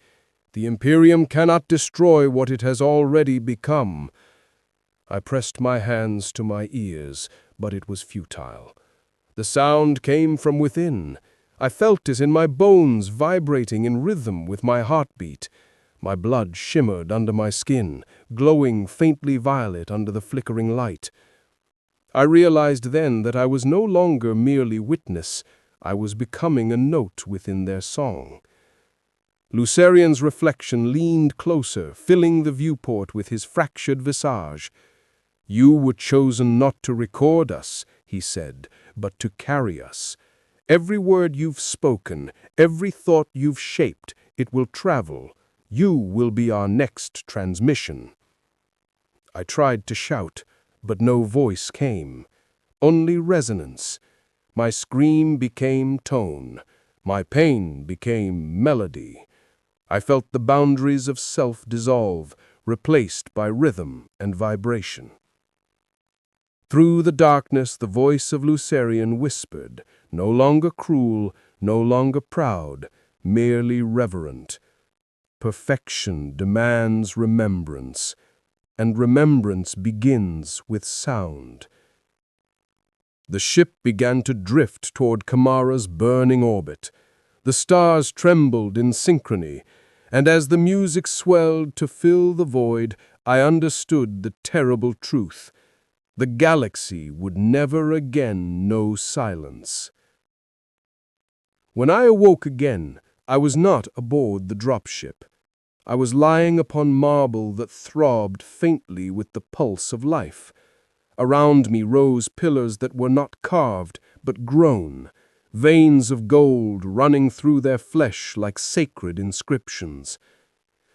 The Imperium cannot destroy what it has already become." I pressed my hands to my ears, but it was futile. The sound came from within. I felt it in my bones, vibrating in rhythm with my heartbeat. My blood shimmered under my skin, glowing faintly violet under the flickering light. I realized then that I was no longer merely witness. I was becoming a note within their song. Lucerian's reflection leaned closer, filling the viewport with his fractured visage. "You were chosen not to record us," he said, "but to carry us. Every word you've spoken, every thought you've shaped, it will travel. You will be our next transmission." I tried to shout, but no voice came. Only resonance. My scream became tone. My pain became melody. I felt the boundaries of self dissolve, replaced by rhythm and vibration. Through the darkness, the voice of Lucerian whispered, no longer cruel, no longer proud, merely reverent. Perfection demands remembrance, and remembrance begins with sound. The ship began to drift toward Chimera's burning orbit. The stars trembled in synchrony, and as the music swelled to fill the void, I understood the terrible truth. The galaxy would never again know silence. When I awoke again, I was not aboard the dropship. I was lying upon marble that throbbed faintly with the pulse of life. Around me rose pillars that were not carved, but grown, veins of gold running through their flesh like sacred inscriptions.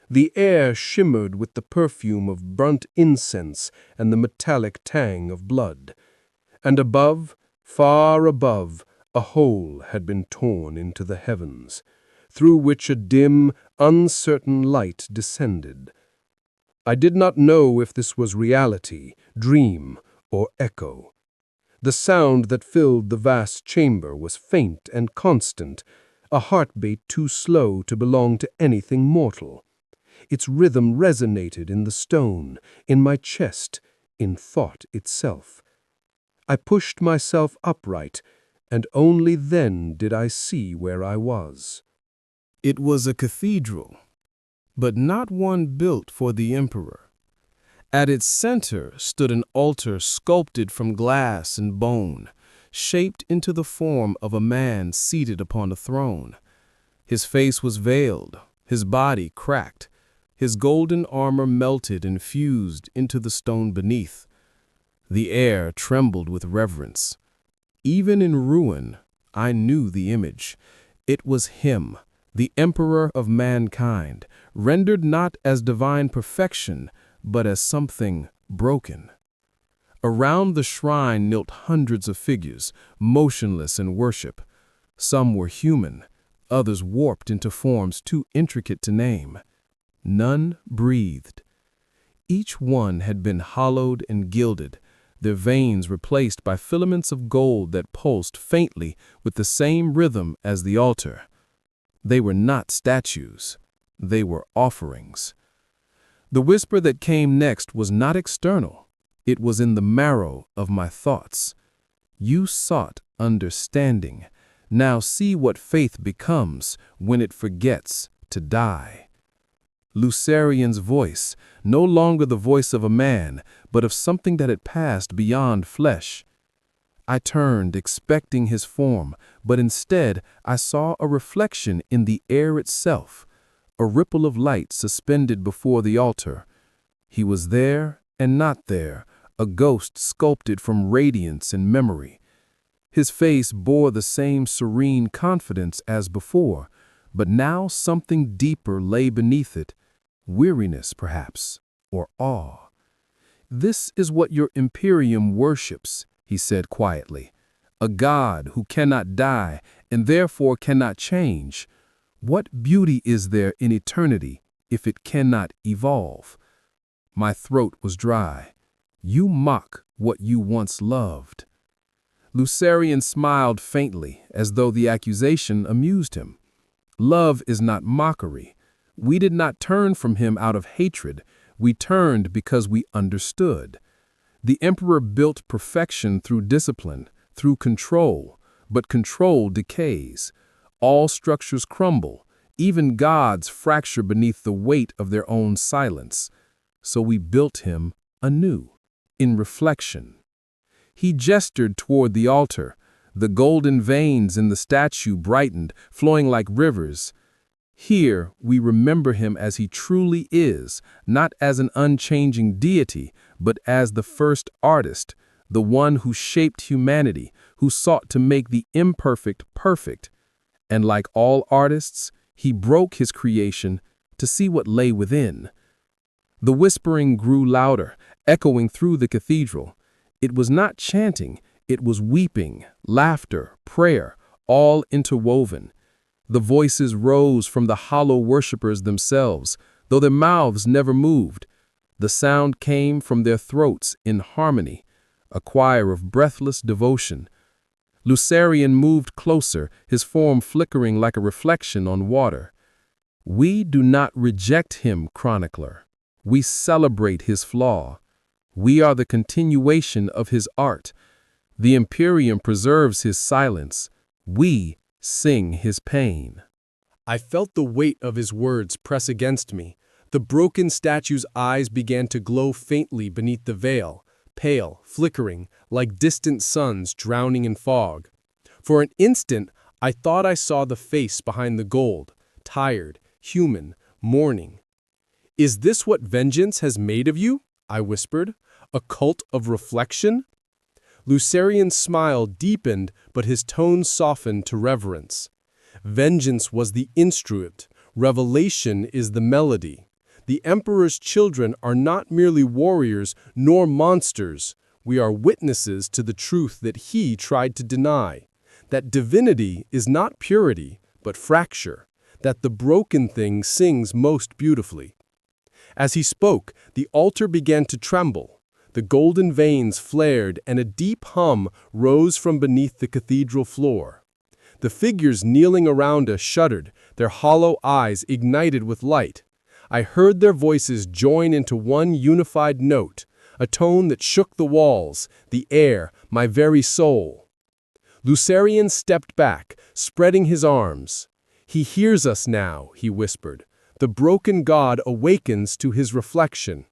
The air shimmered with the perfume of burnt incense and the metallic tang of blood. And above, far above, a hole had been torn into the heavens, through which a dim, uncertain light descended. I did not know if this was reality, dream, or echo. The sound that filled the vast chamber was faint and constant, a heartbeat too slow to belong to anything mortal. Its rhythm resonated in the stone, in my chest, in thought itself. I pushed myself upright, and only then did I see where I was. It was a cathedral, but not one built for the emperor. At its center stood an altar sculpted from glass and bone, shaped into the form of a man seated upon a throne. His face was veiled, his body cracked, his golden armor melted and fused into the stone beneath. The air trembled with reverence. Even in ruin, I knew the image. It was him, the emperor of mankind, rendered not as divine perfection, but as something broken. Around the shrine knelt hundreds of figures, motionless in worship. Some were human, others warped into forms too intricate to name. None breathed. Each one had been hollowed and gilded, their veins replaced by filaments of gold that pulsed faintly with the same rhythm as the altar. They were not statues. They were offerings. The whisper that came next was not external. It was in the marrow of my thoughts. You sought understanding. Now see what faith becomes when it forgets to die. Lucerian's voice, no longer the voice of a man, but of something that had passed beyond flesh. I turned, expecting his form, but instead I saw a reflection in the air itself, a ripple of light suspended before the altar. He was there and not there, a ghost sculpted from radiance and memory. His face bore the same serene confidence as before, but now something deeper lay beneath it, weariness perhaps, or awe. "This is what your Imperium worships," he said quietly, "a god who cannot die and therefore cannot change. What beauty is there in eternity if it cannot evolve?" My throat was dry. "You mock what you once loved." Lucerian smiled faintly, as though the accusation amused him. "Love is not mockery. We did not turn from him out of hatred. We turned because we understood. The emperor built perfection through discipline, through control, but control decays. All structures crumble. Even gods fracture beneath the weight of their own silence. So we built him anew, in reflection." He gestured toward the altar. The golden veins in the statue brightened, flowing like rivers. "Here we remember him as he truly is, not as an unchanging deity, but as the first artist, the one who shaped humanity, who sought to make the imperfect perfect. And like all artists, he broke his creation to see what lay within." The whispering grew louder, echoing through the cathedral. It was not chanting, it was weeping, laughter, prayer, all interwoven. The voices rose from the hollow worshippers themselves, though their mouths never moved. The sound came from their throats in harmony, a choir of breathless devotion. Lucerian moved closer, his form flickering like a reflection on water. "We do not reject him, chronicler. We celebrate his flaw. We are the continuation of his art. The Imperium preserves his silence. We sing his pain." I felt the weight of his words press against me. The broken statue's eyes began to glow faintly beneath the veil, pale, flickering, like distant suns drowning in fog. For an instant, I thought I saw the face behind the gold, tired, human, mourning. "Is this what vengeance has made of you?" I whispered. "A cult of reflection?" Lucerian's smile deepened, but his tone softened to reverence. "Vengeance was the instrument. Revelation is the melody. The Emperor's children are not merely warriors nor monsters. We are witnesses to the truth that he tried to deny. That divinity is not purity, but fracture. That the broken thing sings most beautifully. As he spoke, the altar began to tremble. The golden veins flared and a deep hum rose from beneath the cathedral floor. The figures kneeling around us shuddered, their hollow eyes ignited with light. I heard their voices join into one unified note, a tone that shook the walls, the air, my very soul. Lucerian stepped back, spreading his arms. "He hears us now," he whispered. "The broken god awakens to his reflection."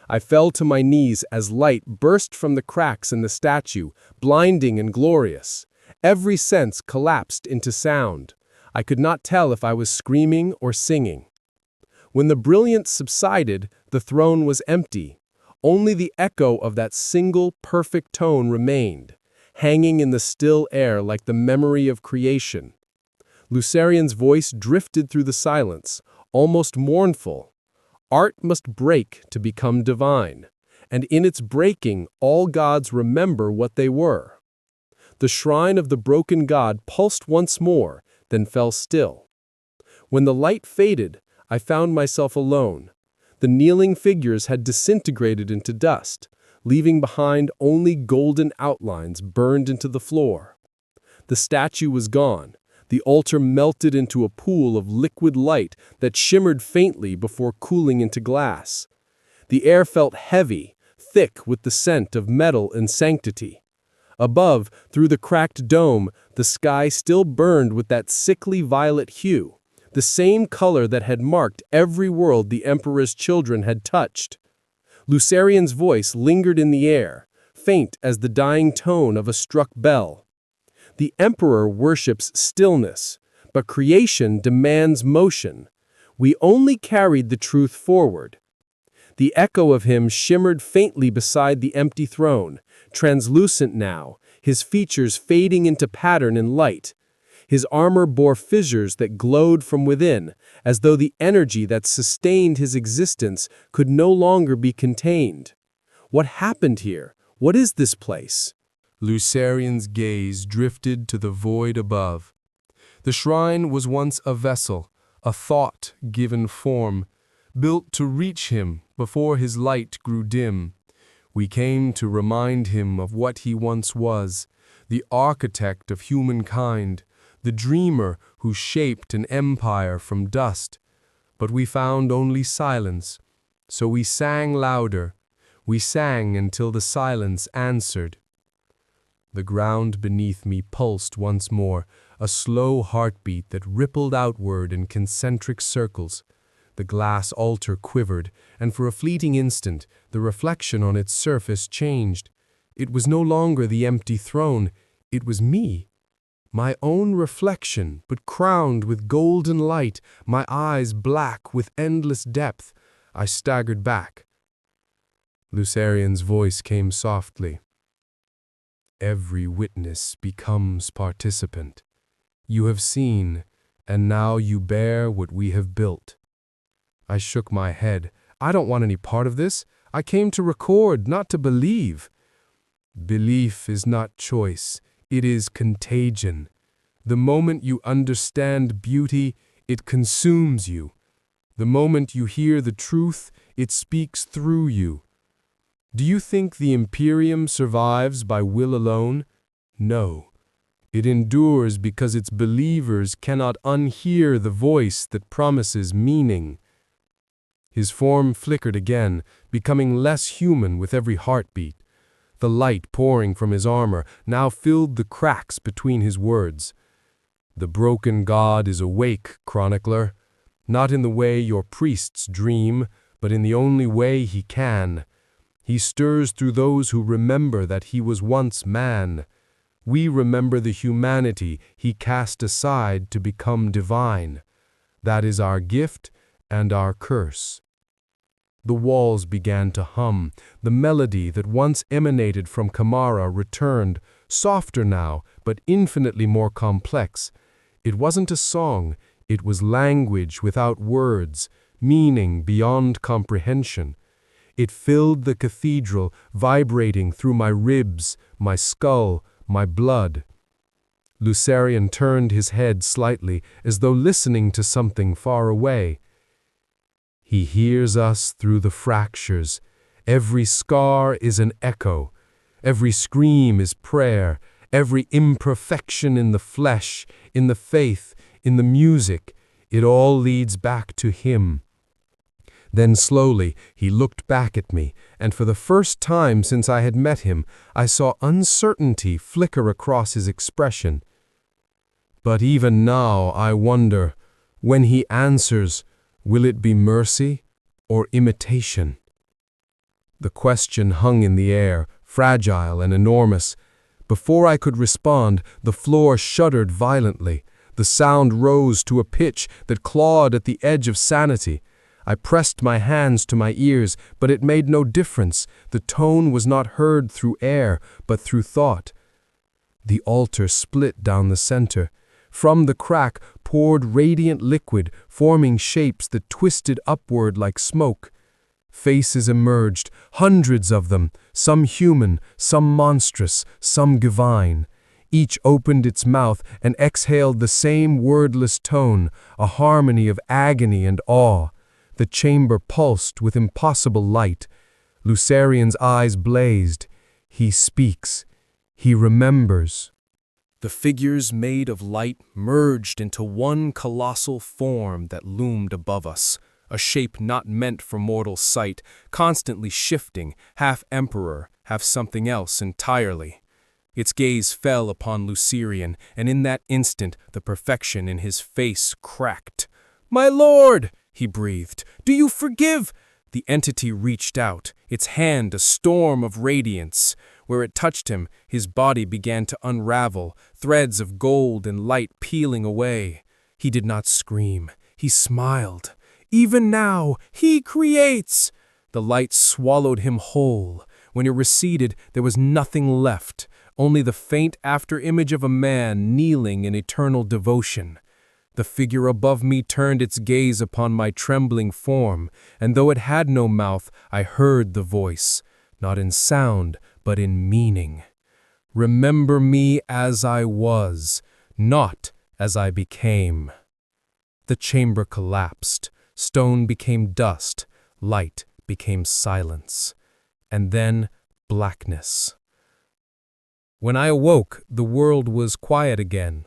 I fell to my knees as light burst from the cracks in the statue, blinding and glorious. Every sense collapsed into sound. I could not tell if I was screaming or singing. When the brilliance subsided, the throne was empty. Only the echo of that single perfect tone remained, hanging in the still air like the memory of creation. Lucerian's voice drifted through the silence, almost mournful. Art must break to become divine, and in its breaking, all gods remember what they were. The shrine of the broken god pulsed once more, then fell still. When the light faded, I found myself alone. The kneeling figures had disintegrated into dust, leaving behind only golden outlines burned into the floor. The statue was gone. The altar melted into a pool of liquid light that shimmered faintly before cooling into glass. The air felt heavy, thick with the scent of metal and sanctity. Above, through the cracked dome, the sky still burned with that sickly violet hue, the same color that had marked every world the Emperor's children had touched. Lucerian's voice lingered in the air, faint as the dying tone of a struck bell. The Emperor worships stillness, but creation demands motion. We only carried the truth forward. The echo of him shimmered faintly beside the empty throne, translucent now, his features fading into pattern and light. His armor bore fissures that glowed from within, as though the energy that sustained his existence could no longer be contained. What happened here? What is this place? Lucerian's gaze drifted to the void above. The shrine was once a vessel, a thought given form, built to reach him before his light grew dim. We came to remind him of what he once was, the architect of humankind, the dreamer who shaped an empire from dust. But we found only silence, so we sang louder. We sang until the silence answered. The ground beneath me pulsed once more, a slow heartbeat that rippled outward in concentric circles. The glass altar quivered, and for a fleeting instant, the reflection on its surface changed. It was no longer the empty throne, it was me. My own reflection, but crowned with golden light, my eyes black with endless depth. I staggered back. Lucerian's voice came softly. Every witness becomes participant. You have seen, and now you bear what we have built. I shook my head. I don't want any part of this. I came to record, not to believe. Belief is not choice. It is contagion. The moment you understand beauty, it consumes you. The moment you hear the truth, it speaks through you. Do you think the Imperium survives by will alone? No. It endures because its believers cannot unhear the voice that promises meaning. His form flickered again, becoming less human with every heartbeat. The light pouring from his armor now filled the cracks between his words. The broken god is awake, chronicler, not in the way your priests dream, but in the only way he can. He stirs through those who remember that he was once man. We remember the humanity he cast aside to become divine. That is our gift and our curse. The walls began to hum. The melody that once emanated from Kamara returned, softer now, but infinitely more complex. It wasn't a song, it was language without words, meaning beyond comprehension. It filled the cathedral, vibrating through my ribs, my skull, my blood. Lucerian turned his head slightly, as though listening to something far away. He hears us through the fractures. Every scar is an echo. Every scream is prayer. Every imperfection in the flesh, in the faith, in the music, it all leads back to him. Then slowly he looked back at me, and for the first time since I had met him, I saw uncertainty flicker across his expression. But even now I wonder, when he answers, will it be mercy or imitation? The question hung in the air, fragile and enormous. Before I could respond, the floor shuddered violently. The sound rose to a pitch that clawed at the edge of sanity. I pressed my hands to my ears, but it made no difference. The tone was not heard through air, but through thought. The altar split down the center. From the crack poured radiant liquid, forming shapes that twisted upward like smoke. Faces emerged, hundreds of them, some human, some monstrous, some divine. Each opened its mouth and exhaled the same wordless tone, a harmony of agony and awe. The chamber pulsed with impossible light. Lucerian's eyes blazed. He speaks. He remembers. The figures made of light merged into one colossal form that loomed above us, a shape not meant for mortal sight, constantly shifting, half emperor, half something else entirely. Its gaze fell upon Lucerian, and in that instant the perfection in his face cracked. "My lord!" he breathed. "Do you forgive?" The entity reached out, its hand a storm of radiance. Where it touched him, his body began to unravel, threads of gold and light peeling away. He did not scream. He smiled. "Even now, he creates!" The light swallowed him whole. When it receded, there was nothing left, only the faint after-image of a man kneeling in eternal devotion. The figure above me turned its gaze upon my trembling form, and though it had no mouth, I heard the voice, not in sound, but in meaning. "Remember me as I was, not as I became." The chamber collapsed. Stone became dust. Light became silence. And then blackness. When I awoke, the world was quiet again.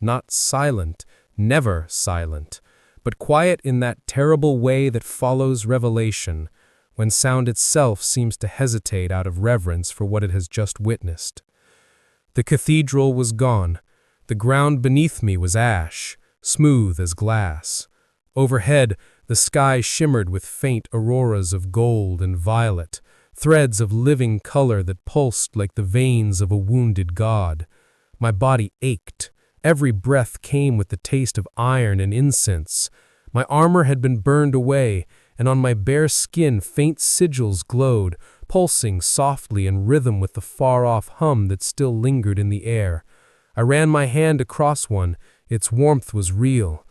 Not silent, never silent, but quiet in that terrible way that follows revelation, when sound itself seems to hesitate out of reverence for what it has just witnessed. The cathedral was gone. The ground beneath me was ash, smooth as glass. Overhead, the sky shimmered with faint auroras of gold and violet, threads of living color that pulsed like the veins of a wounded god. My body ached. Every breath came with the taste of iron and incense. My armor had been burned away, and on my bare skin faint sigils glowed, pulsing softly in rhythm with the far-off hum that still lingered in the air. I ran my hand across one. Its warmth was real.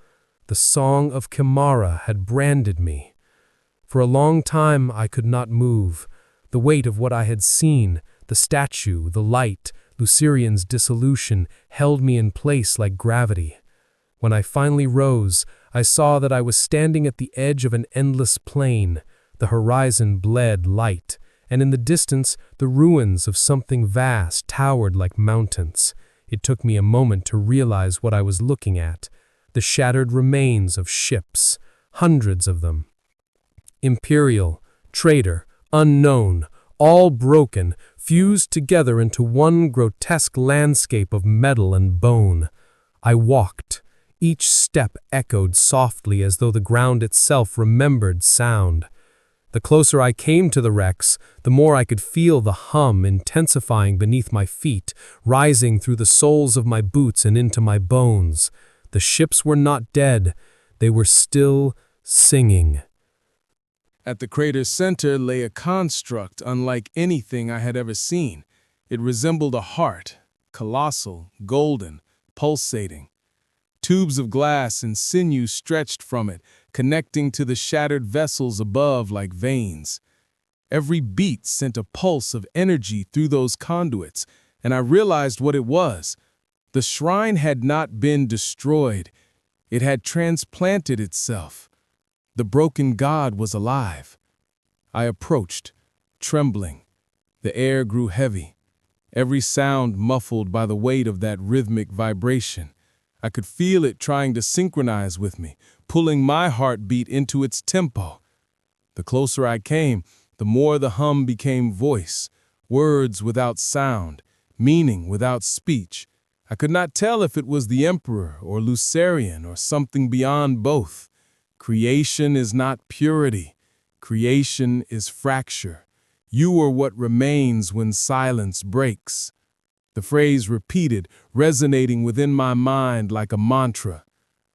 The song of Kimara had branded me. For a long time I could not move. The weight of what I had seen, the statue, the light, Lucerian's dissolution, held me in place like gravity. When I finally rose, I saw that I was standing at the edge of an endless plain. The horizon bled light, and in the distance the ruins of something vast towered like mountains. It took me a moment to realize what I was looking at. The shattered remains of ships, hundreds of them. Imperial, trader, unknown, all broken, fused together into one grotesque landscape of metal and bone. I walked. Each step echoed softly as though the ground itself remembered sound. The closer I came to the wrecks, the more I could feel the hum intensifying beneath my feet, rising through the soles of my boots and into my bones. The ships were not dead. They were still singing. At the crater's center lay a construct unlike anything I had ever seen. It resembled a heart, colossal, golden, pulsating. Tubes of glass and sinew stretched from it, connecting to the shattered vessels above like veins. Every beat sent a pulse of energy through those conduits, and I realized what it was. The shrine had not been destroyed. It had transplanted itself. The broken god was alive. I approached, trembling. The air grew heavy, every sound muffled by the weight of that rhythmic vibration. I could feel it trying to synchronize with me, pulling my heartbeat into its tempo. The closer I came, the more the hum became voice, words without sound, meaning without speech. I could not tell if it was the Emperor or Lucerian or something beyond both. Creation is not purity. Creation is fracture. You are what remains when silence breaks. The phrase repeated, resonating within my mind like a mantra.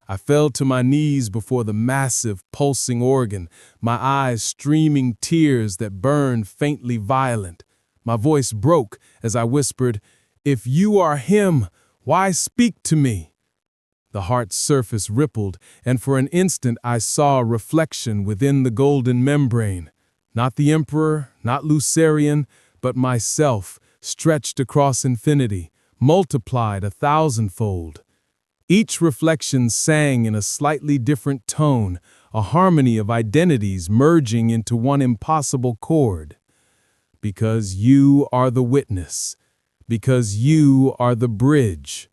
I fell to my knees before the massive, pulsing organ, my eyes streaming tears that burned faintly violent. My voice broke as I whispered, "If you are him, why speak to me?" The heart's surface rippled, and for an instant I saw a reflection within the golden membrane. Not the Emperor, not Lucerian, but myself, stretched across infinity, multiplied 1,000-fold. Each reflection sang in a slightly different tone, a harmony of identities merging into one impossible chord. Because you are the witness. Because you are the bridge.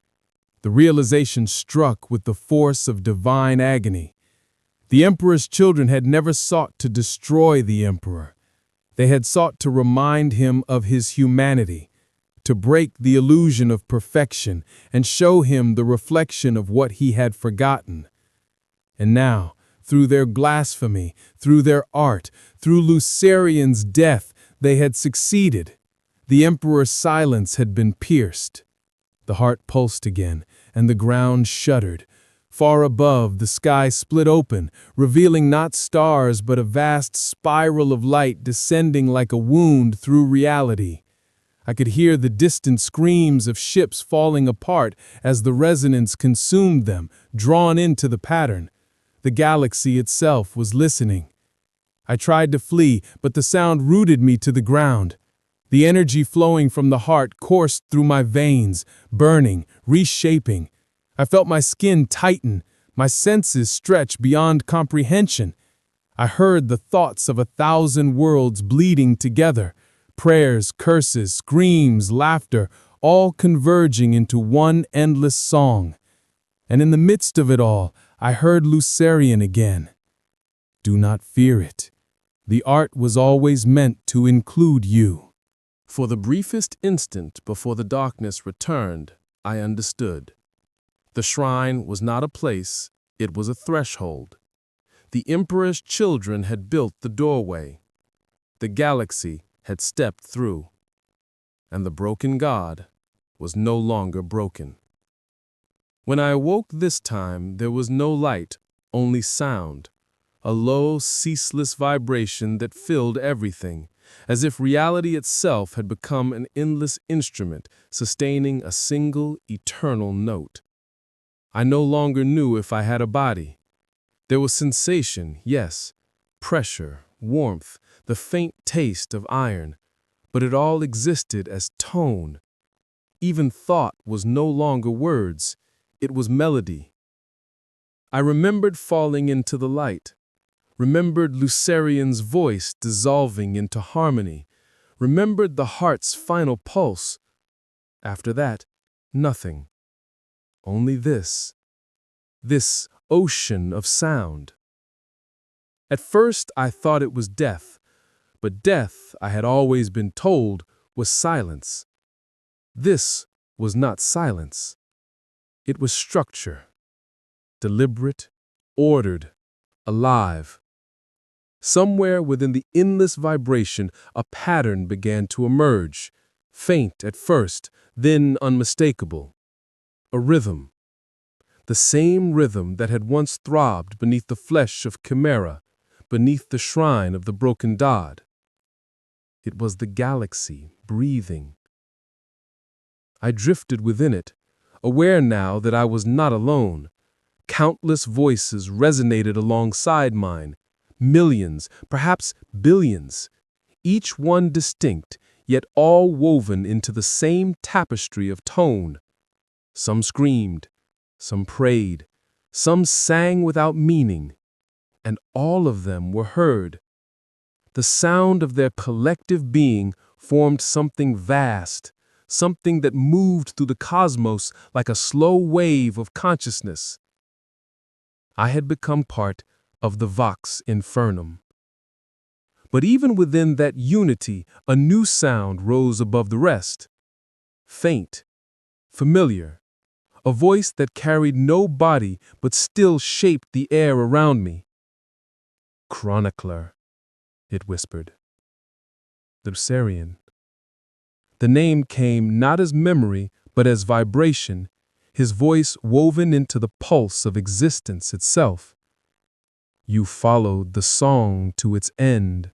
The realization struck with the force of divine agony. The Emperor's children had never sought to destroy the Emperor. They had sought to remind him of his humanity, to break the illusion of perfection and show him the reflection of what he had forgotten. And now, through their blasphemy, through their art, through Lucerian's death, they had succeeded. The Emperor's silence had been pierced. The heart pulsed again, and the ground shuddered. Far above, the sky split open, revealing not stars but a vast spiral of light descending like a wound through reality. I could hear the distant screams of ships falling apart as the resonance consumed them, drawn into the pattern. The galaxy itself was listening. I tried to flee, but the sound rooted me to the ground. The energy flowing from the heart coursed through my veins, burning, reshaping. I felt my skin tighten, my senses stretch beyond comprehension. I heard the thoughts of 1,000 worlds bleeding together, prayers, curses, screams, laughter, all converging into one endless song. And in the midst of it all, I heard Lucerian again. Do not fear it. The art was always meant to include you. For the briefest instant before the darkness returned, I understood. The shrine was not a place, it was a threshold. The Emperor's children had built the doorway. The galaxy had stepped through. And the broken god was no longer broken. When I awoke this time, there was no light, only sound. A low, ceaseless vibration that filled everything, as if reality itself had become an endless instrument sustaining a single, eternal note. I no longer knew if I had a body. There was sensation, yes, pressure, warmth, the faint taste of iron, but it all existed as tone. Even thought was no longer words, it was melody. I remembered falling into the light, remembered Lucerian's voice dissolving into harmony, remembered the heart's final pulse. After that, nothing. Only this ocean of sound. At first I thought it was death, but death, I had always been told, was silence. This was not silence. It was structure. Deliberate, ordered, alive. Somewhere within the endless vibration, a pattern began to emerge, faint at first, then unmistakable. A rhythm. The same rhythm that had once throbbed beneath the flesh of Chimera, beneath the shrine of the broken god. It was the galaxy breathing. I drifted within it, aware now that I was not alone. Countless voices resonated alongside mine. Millions, perhaps billions. Each one distinct, yet all woven into the same tapestry of tone. Some screamed, some prayed, some sang without meaning, and all of them were heard. The sound of their collective being formed something vast, something that moved through the cosmos like a slow wave of consciousness. I had become part of the Vox Infernum. But even within that unity, a new sound rose above the rest. Faint, familiar, a voice that carried no body but still shaped the air around me. Chronicler, it whispered. Lucerian. The name came not as memory, but as vibration, his voice woven into the pulse of existence itself. You followed the song to its end.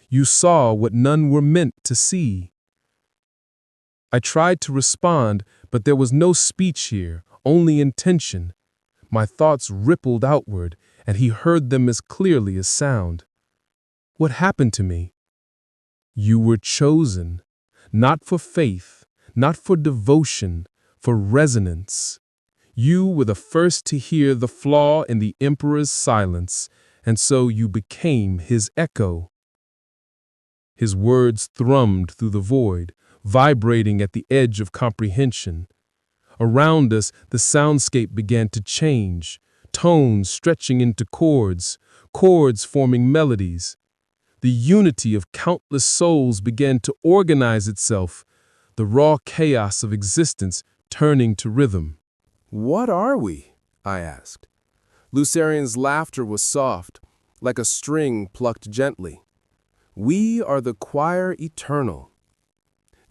You saw what none were meant to see. I tried to respond, but there was no speech here, only intention. My thoughts rippled outward, and he heard them as clearly as sound. What happened to me? You were chosen, not for faith, not for devotion, for resonance. You were the first to hear the flaw in the Emperor's silence, and so you became his echo. His words thrummed through the void, vibrating at the edge of comprehension. Around us, the soundscape began to change, tones stretching into chords, chords forming melodies. The unity of countless souls began to organize itself, the raw chaos of existence turning to rhythm. What are we? I asked. Lucerian's laughter was soft, like a string plucked gently. We are the choir eternal.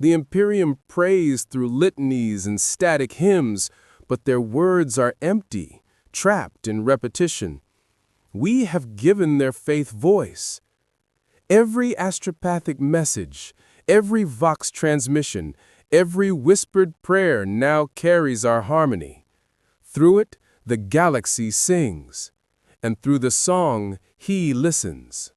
The Imperium prays through litanies and static hymns, but their words are empty, trapped in repetition. We have given their faith voice. Every astropathic message, every vox transmission, every whispered prayer now carries our harmony. Through it, the galaxy sings, and through the song, he listens.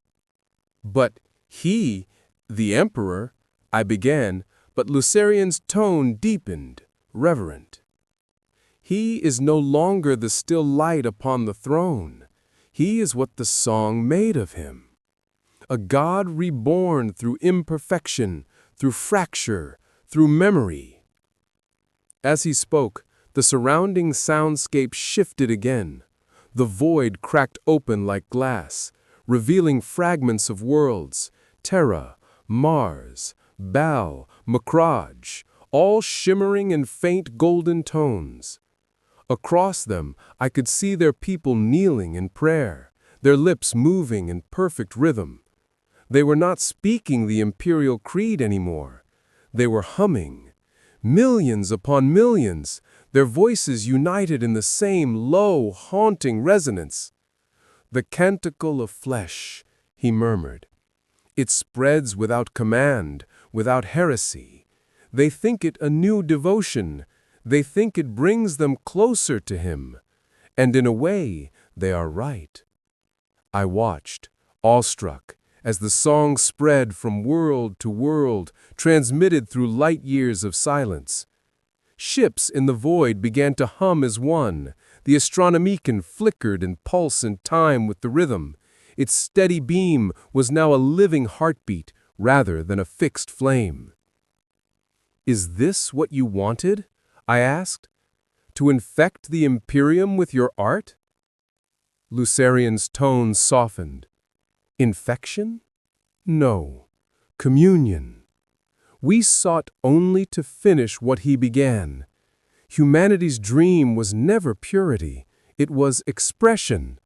But he, the Emperor, I began, but Lucerian's tone deepened, reverent. He is no longer the still light upon the throne. He is what the song made of him. A God reborn through imperfection, through fracture, through memory. As he spoke, the surrounding soundscape shifted again. The void cracked open like glass, revealing fragments of worlds, Terra, Mars, Baal, Macrage, all shimmering in faint golden tones. Across them, I could see their people kneeling in prayer, their lips moving in perfect rhythm. They were not speaking the imperial creed anymore. They were humming. Millions upon millions, their voices united in the same low, haunting resonance. The canticle of flesh, he murmured. It spreads without command, without heresy. They think it a new devotion. They think it brings them closer to him. And in a way, they are right. I watched, awestruck, as the song spread from world to world, transmitted through light years of silence. Ships in the void began to hum as one. The Astronomicon flickered and pulsed in time with the rhythm. Its steady beam was now a living heartbeat rather than a fixed flame. Is this what you wanted? I asked. To infect the Imperium with your art? Lucerian's tone softened. Infection? No. Communion. We sought only to finish what he began. Humanity's dream was never purity. It was expression.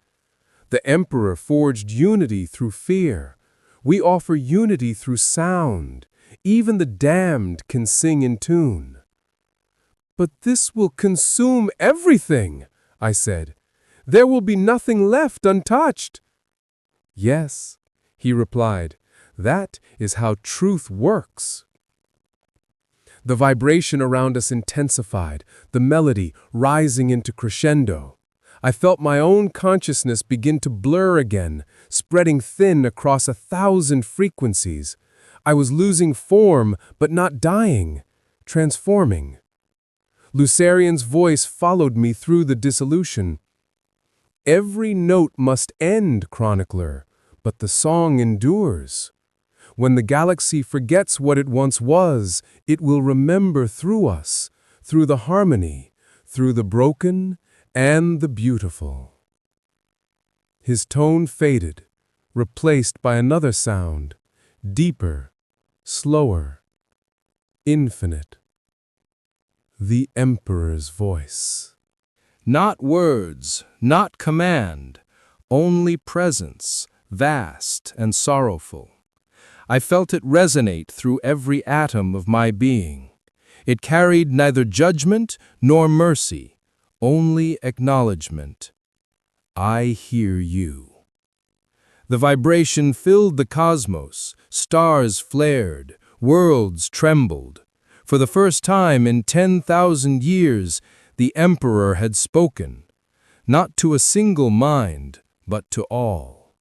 The Emperor forged unity through fear. We offer unity through sound. Even the damned can sing in tune. But this will consume everything, I said. There will be nothing left untouched. Yes, he replied, that is how truth works. The vibration around us intensified, the melody rising into crescendo. I felt my own consciousness begin to blur again, spreading thin across 1,000 frequencies. I was losing form, but not dying, transforming. Lucerian's voice followed me through the dissolution. Every note must end, chronicler, but the song endures. When the galaxy forgets what it once was, it will remember through us, through the harmony, through the broken and the beautiful. His tone faded, replaced by another sound, deeper, slower, infinite. The Emperor's voice. Not words, not command, only presence, vast and sorrowful. I felt it resonate through every atom of my being. It carried neither judgment nor mercy, only acknowledgement. I hear you. The vibration filled the cosmos, stars flared, worlds trembled. For the first time in 10,000 years, the Emperor had spoken, not to a single mind, but to all.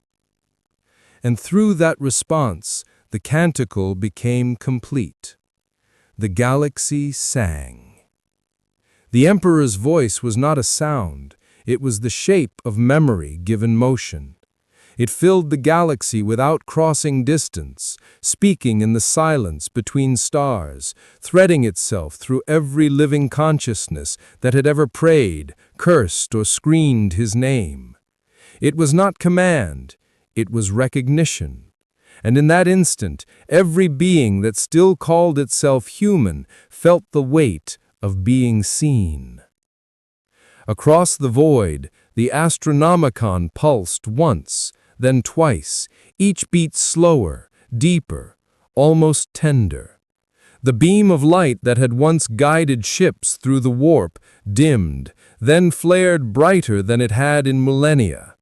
And through that response, the canticle became complete. The galaxy sang. The Emperor's voice was not a sound, it was the shape of memory given motion. It filled the galaxy without crossing distance, speaking in the silence between stars, threading itself through every living consciousness that had ever prayed, cursed, or screamed his name. It was not command, it was recognition. And in that instant, every being that still called itself human felt the weight of being seen. Across the void, the Astronomicon pulsed once, then twice, each beat slower, deeper, almost tender. The beam of light that had once guided ships through the warp dimmed, then flared brighter than it had in millennia.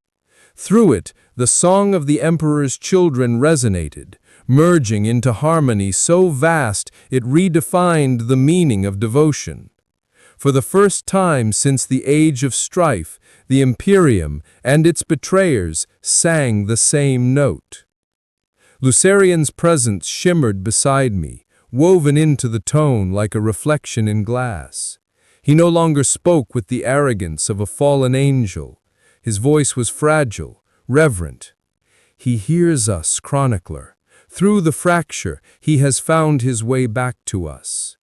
Through it, the song of the Emperor's children resonated, merging into harmony so vast it redefined the meaning of devotion. For the first time since the age of strife, the Imperium and its betrayers sang the same note. Lucerian's presence shimmered beside me, woven into the tone like a reflection in glass. He no longer spoke with the arrogance of a fallen angel. His voice was fragile, reverent. He hears us, chronicler. Through the fracture, he has found his way back to us.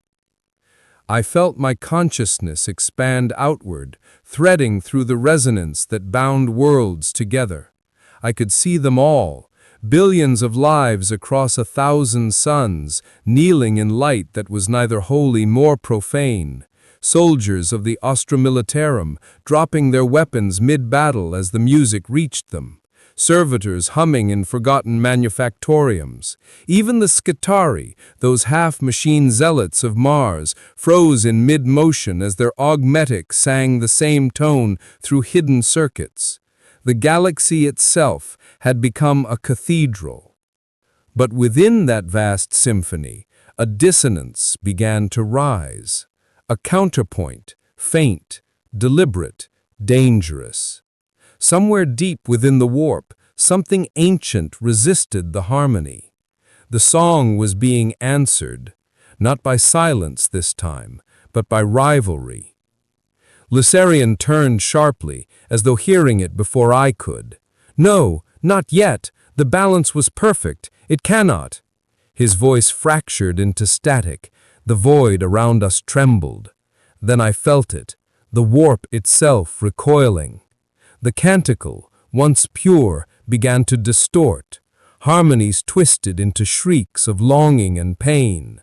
I felt my consciousness expand outward, threading through the resonance that bound worlds together. I could see them all, billions of lives across 1,000 suns, kneeling in light that was neither holy nor profane. Soldiers of the Astra Militarum dropping their weapons mid-battle as the music reached them. Servitors humming in forgotten manufactoriums. Even the Skitarii, those half-machine zealots of Mars, froze in mid-motion as their augmetic sang the same tone through hidden circuits. The galaxy itself had become a cathedral. But within that vast symphony, a dissonance began to rise. A counterpoint, faint, deliberate, dangerous. Somewhere deep within the warp, something ancient resisted the harmony. The song was being answered, not by silence this time, but by rivalry. Lucerian turned sharply, as though hearing it before I could. No, not yet. The balance was perfect. It cannot. His voice fractured into static. The void around us trembled. Then I felt it, the warp itself recoiling. The canticle, once pure, began to distort. Harmonies twisted into shrieks of longing and pain.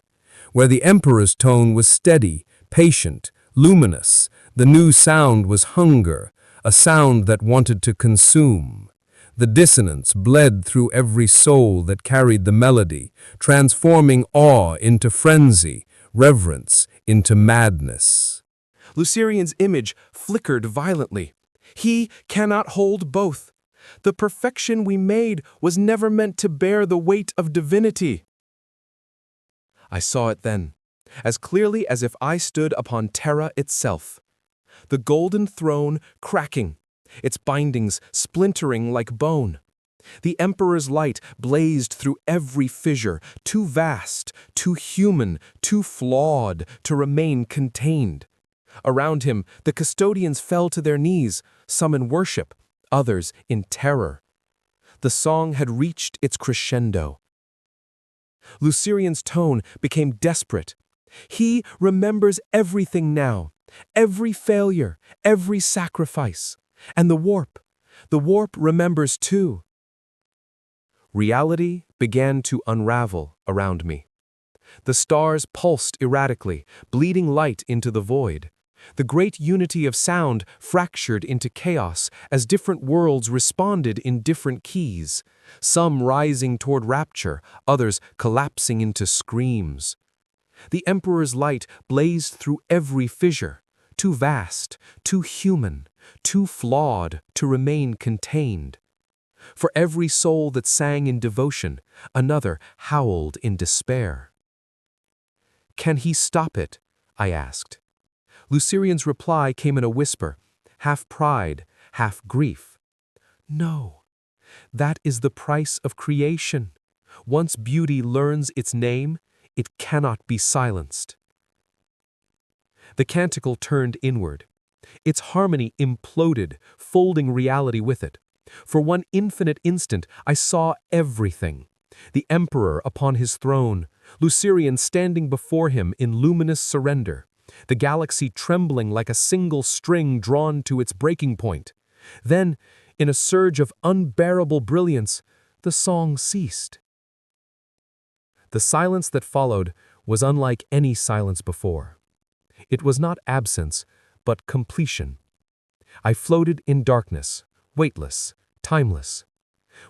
Where the Emperor's tone was steady, patient, luminous, the new sound was hunger, a sound that wanted to consume. The dissonance bled through every soul that carried the melody, transforming awe into frenzy, reverence into madness. Lucerian's image flickered violently. He cannot hold both. The perfection we made was never meant to bear the weight of divinity. I saw it then, as clearly as if I stood upon Terra itself. The golden throne cracking, its bindings splintering like bone. The Emperor's light blazed through every fissure, too vast, too human, too flawed to remain contained. Around him, the custodians fell to their knees, some in worship, others in terror. The song had reached its crescendo. Lucerian's tone became desperate. He remembers everything now, every failure, every sacrifice. And the warp remembers too. Reality began to unravel around me. The stars pulsed erratically, bleeding light into the void. The great unity of sound fractured into chaos as different worlds responded in different keys, some rising toward rapture, others collapsing into screams. The Emperor's light blazed through every fissure, too vast, too human, too flawed to remain contained. For every soul that sang in devotion, another howled in despair. "Can he stop it?" I asked. Lucerian's reply came in a whisper, half pride, half grief. "No, that is the price of creation. Once beauty learns its name, it cannot be silenced." The canticle turned inward. Its harmony imploded, folding reality with it. For one infinite instant, I saw everything. The Emperor upon his throne, Lucerian standing before him in luminous surrender, the galaxy trembling like a single string drawn to its breaking point. Then, in a surge of unbearable brilliance, the song ceased. The silence that followed was unlike any silence before. It was not absence, but completion. I floated in darkness, weightless, timeless.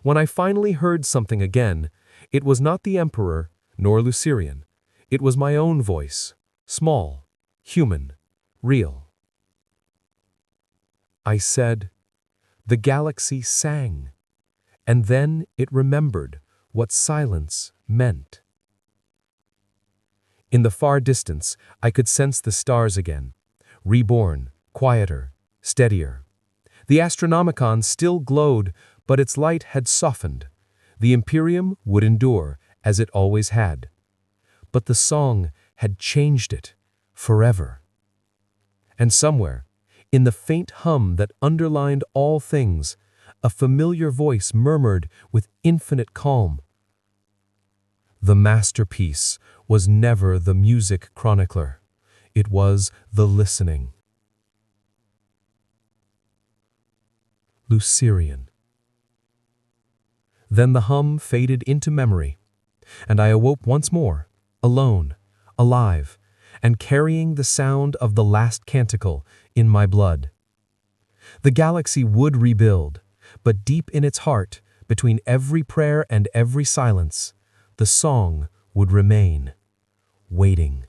When I finally heard something again, it was not the Emperor, nor Lucerian. It was my own voice, small, human, real. I said, "The galaxy sang," and then it remembered what silence meant. In the far distance, I could sense the stars again, reborn, quieter, steadier. The Astronomicon still glowed, but its light had softened. The Imperium would endure, as it always had. But the song had changed it, forever. And somewhere, in the faint hum that underlined all things, a familiar voice murmured with infinite calm. The masterpiece was never the music chronicler. It was the listening. Lucerian. Then the hum faded into memory, and I awoke once more, alone, alive, and carrying the sound of the last canticle in my blood. The galaxy would rebuild, but deep in its heart, between every prayer and every silence, the song would remain, waiting.